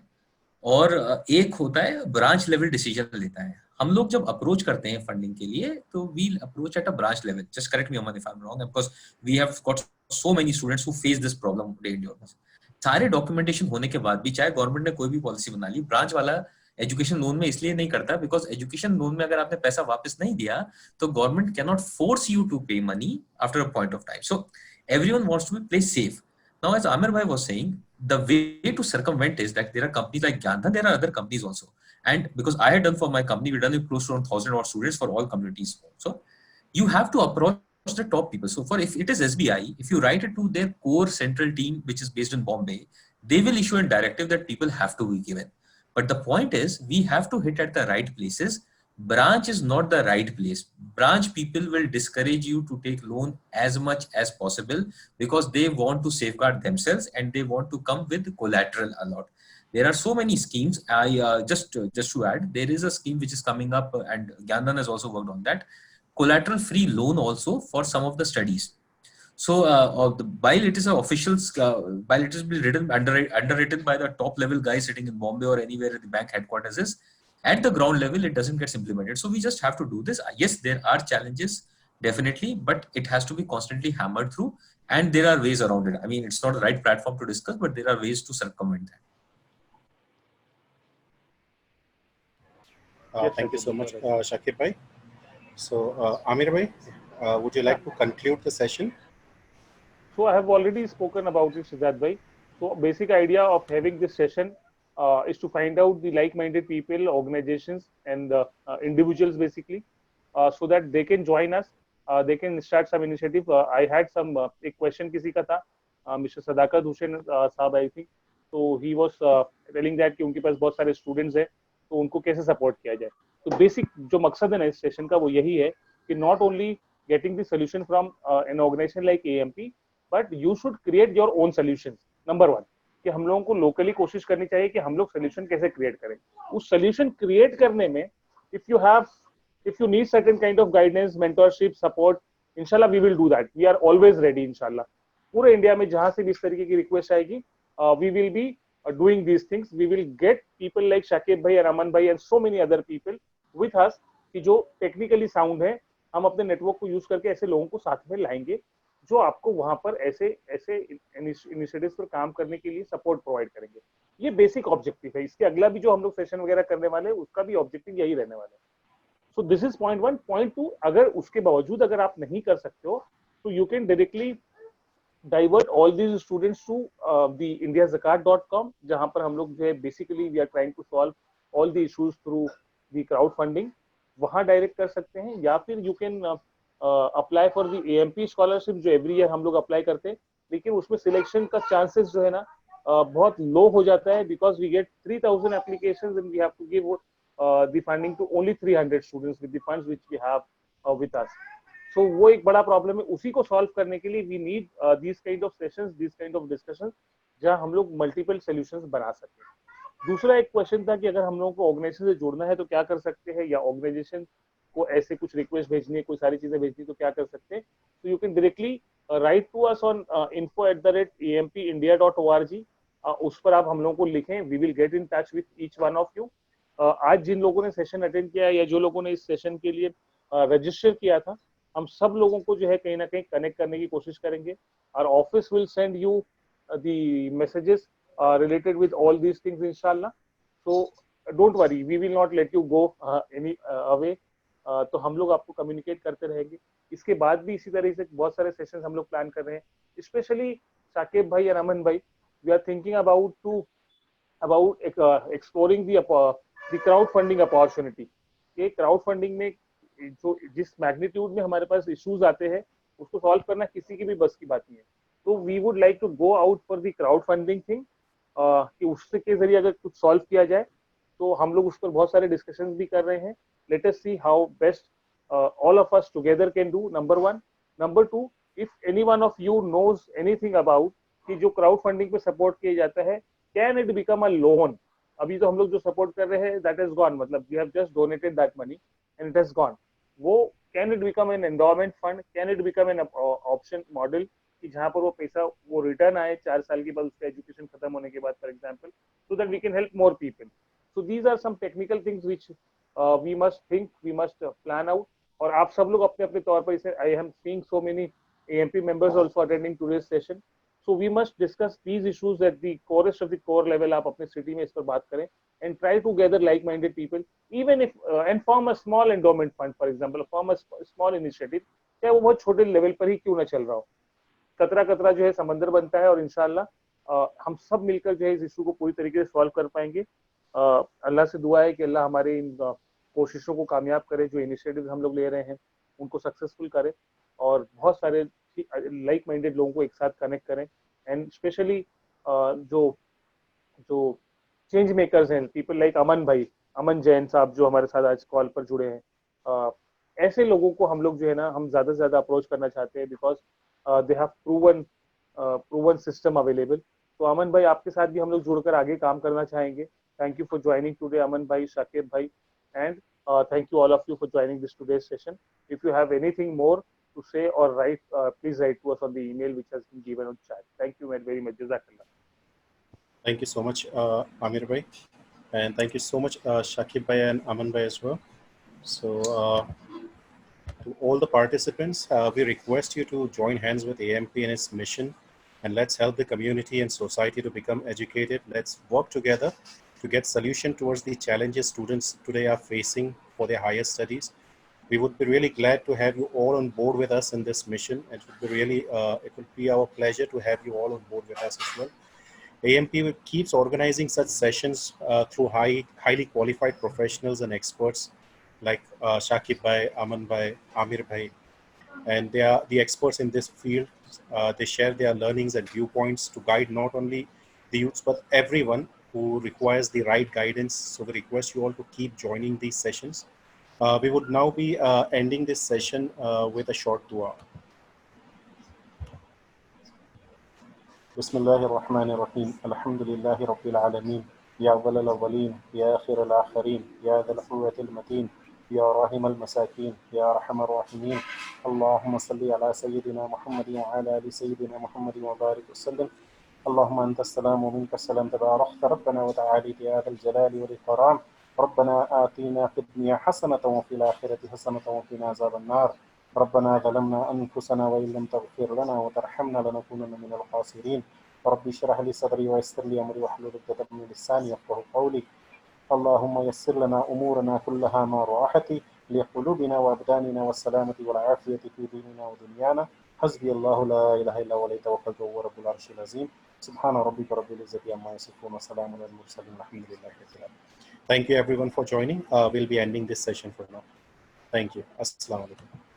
और एक होता है ब्रांच लेवल डिसीजन लेता है. हम लोग जब अप्रोच करते हैं फंडिंग के लिए, तो we approach at a branch level. Just correct me Aman if I am wrong, because we have got so many students who face this problem today in your. सारे डॉक्यूमेंटेशन होने के बाद भी, चाहे गवर्नमेंट ने कोई भी पॉलिसी बना ली, ब्रांच वाला एजुकेशन लोन में इसलिए नहीं करता बिकॉज एजुकेशन लोन में अगर आपने पैसा वापस नहीं दिया तो government can not force you to pay money after a point of time. So everyone wants to be placed safe. Now, as Amir bhai was saying, the way to circumvent is that there are companies like Gyanthan, there are other companies also. And because I had done for my company, we've done it close to around 1,000 odd students for all communities. So you have to approach the top people. So for if it is SBI, if you write it to their core central team, which is based in Bombay, they will issue a directive that people have to be given. But the point is, we have to hit at the right places. Branch is not the right place. Branch people will discourage you to take loan as much as possible because they want to safeguard themselves and they want to come with collateral a lot. There are so many schemes. I just to add, there is a scheme which is coming up, and Gyanthan has also worked on that. Collateral free loan also for some of the studies. So while it is an official, while it is been underwritten by the top level guy sitting in Bombay or anywhere the bank headquarters is, at the ground level it doesn't get implemented. So we just have to do this. Yes, there are challenges definitely, but it has to be constantly hammered through, and there are ways around it. I mean, it's not the right platform to discuss, but there are ways to circumvent that. Thank you so much, Shakib bhai. So Amir bhai, would you like to conclude the session? So I have already spoken about it, Siddharth bhai. So basic idea of having this session is to find out the like-minded people, organizations, and individuals basically, so that they can join us. They can start some initiative. I had some एक question किसी का था, Mr. Sadakat Hussain साहब, I think. So he was telling that कि उनके पास बहुत सारे students हैं, तो उनको कैसे support किया जाए. तो basic जो मकसद है ना इस session का वो यही है कि not only getting the solution from an organization like AMP, but you should create your own solutions. Number one, कि हम लोगों को लोकली कोशिश करनी चाहिए कि हम लोग सोल्यूशन कैसे क्रिएट करें. उस सोल्यूशन क्रिएट करने में if you need certain kind of guidance, mentorship, support, इंशाल्लाह we will do that. We are always ready इंशाल्लाह. पूरे इंडिया में जहां से भी इस तरीके की रिक्वेस्ट आएगी, we will be doing these things. We will get people like Shakib bhai and Aman bhai and so many other people with us कि जो टेक्निकली साउंड है, हम अपने नेटवर्क को यूज करके ऐसे लोगों को साथ में लाएंगे जो आपको वहां पर ऐसे इनिशिएटिव्स पर काम करने के लिए सपोर्ट प्रोवाइड करेंगे. ये बेसिक ऑब्जेक्टिव है. इसके अगला भी जो हम लोग सेशन वगैरह करने वाले हैं उसका भी ऑब्जेक्टिव यही रहने वाला है. So this is point 1. Point 2, अगर उसके बावजूद अगर आप नहीं कर सकते हो तो you can directly divert all these students to the indiazakat.com, जहां पर हम लोग जो है basically we are trying to solve all the issues through the crowdfunding, वहां डायरेक्ट कर सकते हैं, या फिर you can apply for the AMP scholarship जो एवरी ईयर हम लोग अप्लाई करते हैं, लेकिन उसमें सिलेक्शन का चांसेस जो है ना बहुत लो हो जाता है, because we get 3000 applications and we have to give the funding to only 300 students with the funds which we have with us. So वो एक बड़ा प्रॉब्लम है. उसी को सॉल्व करने के लिए we need this kind of sessions, this kind of discussions, जहां हम लोग मल्टीपल सॉल्यूशंस बना सकें. दूसरा एक क्वेश्चन था कि अगर हम लोगों को ऑर्गेनाइजेशन से जुड़ना है तो क्या कर सकते हैं, या ऑर्गेनाइजेशन को ऐसे कुछ रिक्वेस्ट भेजनी है, कोई सारी चीजें भेजनी तो क्या कर सकते हैं. तो you can directly write to us on info@ampindia.org. उस पर आप हम लोगों को लिखें. We will get in touch with each one of you. आज जिन लोगों ने सेशन अटेंड किया या जो लोगों ने इस सेशन के लिए रजिस्टर किया था, हम सब लोगों को जो है कहीं ना कहीं कनेक्ट करने की कोशिश करेंगे. और office will send you the messages related with all these things inshallah. So don't worry, we will not let you go any away. तो हम लोग आपको कम्युनिकेट करते रहेंगे. इसके बाद भी इसी तरह से बहुत सारे सेशंस हम लोग प्लान कर रहे हैं, स्पेशली शाकिब भाई और अमन भाई. We are thinking about exploring the crowd funding opportunity. ये क्राउड फंडिंग में जो जिस मैग्नीट्यूड में हमारे पास इश्यूज आते हैं उसको सॉल्व करना किसी की भी बस की बात नहीं है. तो we would like to go out for the crowd funding thing, कि उससे के जरिए अगर कुछ सॉल्व किया जाए तो हम लोग उस पर बहुत सारे डिस्कशंस भी कर रहे हैं. Let us see how best all of us together can do, number 1. Number 2, if any one of you knows anything about कि जो क्राउड फंडिंग पे सपोर्ट किया जाता है, can it become a loan. अभी तो हम लोग जो सपोर्ट कर रहे हैं दैट इज गॉन, मतलब we have just donated that money and it has gone. वो can it become an endowment fund, can it become an option model कि जहां पर वो पैसा वो रिटर्न आए 4 साल के बाद उसका एजुकेशन खत्म होने के बाद, for example, so that we can help more people. So these are some technical things which we must think, we must plan out. और आप सब लोग अपने अपने तौर पर इसे, I am seeing so many AMP members also attending today's session, so we must discuss these issues at the corest of the core level. आप अपने सिटी में इस पर बात करें and try to gather like-minded people, even if and form a small endowment fund, for example, form a small initiative, चाहे वो बहुत छोटे लेवल पर ही क्यों ना चल रहा हो. कतरा कतरा जो है समंदर बनता है, और इंशाल्लाह हम सब मिलकर जो है इस इशू को पूरी तरीके से सॉल्व कर पाएंगे. अल्लाह से दुआ है कि अल्लाह हमारे इन कोशिशों को कामयाब करे, जो इनिशिएटिव हम लोग ले रहे हैं उनको सक्सेसफुल करे, और बहुत सारे लाइक माइंडेड लोगों को एक साथ कनेक्ट करें. एंड स्पेशली जो जो चेंज मेकर्स हैं, पीपल लाइक अमन भाई, अमन जैन साहब जो हमारे साथ आज कॉल पर जुड़े हैं, ऐसे लोगों को हम लोग जो है ना हम ज्यादा से ज्यादा अप्रोच करना चाहते हैं, because they have proven system available. तो अमन भाई आपके साथ भी हम लोग जुड़कर आगे काम करना चाहेंगे. Thank you for joining today, अमन भाई, शाकिब भाई, and thank you all of you for joining this today's session. If you have anything more to say or write, please write to us on the email which has been given on chat. Thank you very much. Jazakallah. Thank you so much, Amir bhai, and thank you so much, Shakib bhai and Aman bhai as well. So to all the participants, we request you to join hands with AMP in its mission, and let's help the community and society to become educated. Let's work together to get solution towards the challenges students today are facing for their higher studies. We would be really glad to have you all on board with us in this mission, and it would be our pleasure to have you all on board with us as well. AMP keeps organizing such sessions through highly qualified professionals and experts like Shakib bhai, Aman bhai, Amir bhai, and they are the experts in this field. They share their learnings and viewpoints to guide not only the youths but everyone who requires the right guidance. So we request you all to keep joining these sessions. We would now be ending this session with a short dua. بسم الله الرحمن الرحيم الحمد لله رب العالمين يا أول الأولين يا آخر الآخرين يا ذا القوة المتين يا راحم المساكين يا أرحم الراحمين اللهم صل على سيدنا محمد وعلى آل سيدنا محمد وبارك وسلم. اللهم أنت السلام ومنك السلام تباركت ربنا وتعاليت يا ذا الجلال والإكرام. ربنا آتنا في الدنيا حسنة وفي الآخرة حسنة وقنا عذاب النار. ربنا ظلمنا أنفسنا وإن لم تغفر لنا وترحمنا لنكونن من الخاسرين. رب اشرح لي صدري ويسر لي أمري واحلل عقدة من لساني يفقهوا قولي. اللهم يسر لنا أمورنا كلها مع راحة لقلوبنا وأبداننا والسلامة والعافية في ديننا ودنيانا. حسبي الله لا إله إلا هو عليه توكلت وهو رب العرش العظيم سبحان ربك رب العزة عما يصفون وسلام على المرسلين والحمد لله رب العالمين. Thank you everyone for joining. We'll be ending this session for now. Thank you. Assalamu alaikum.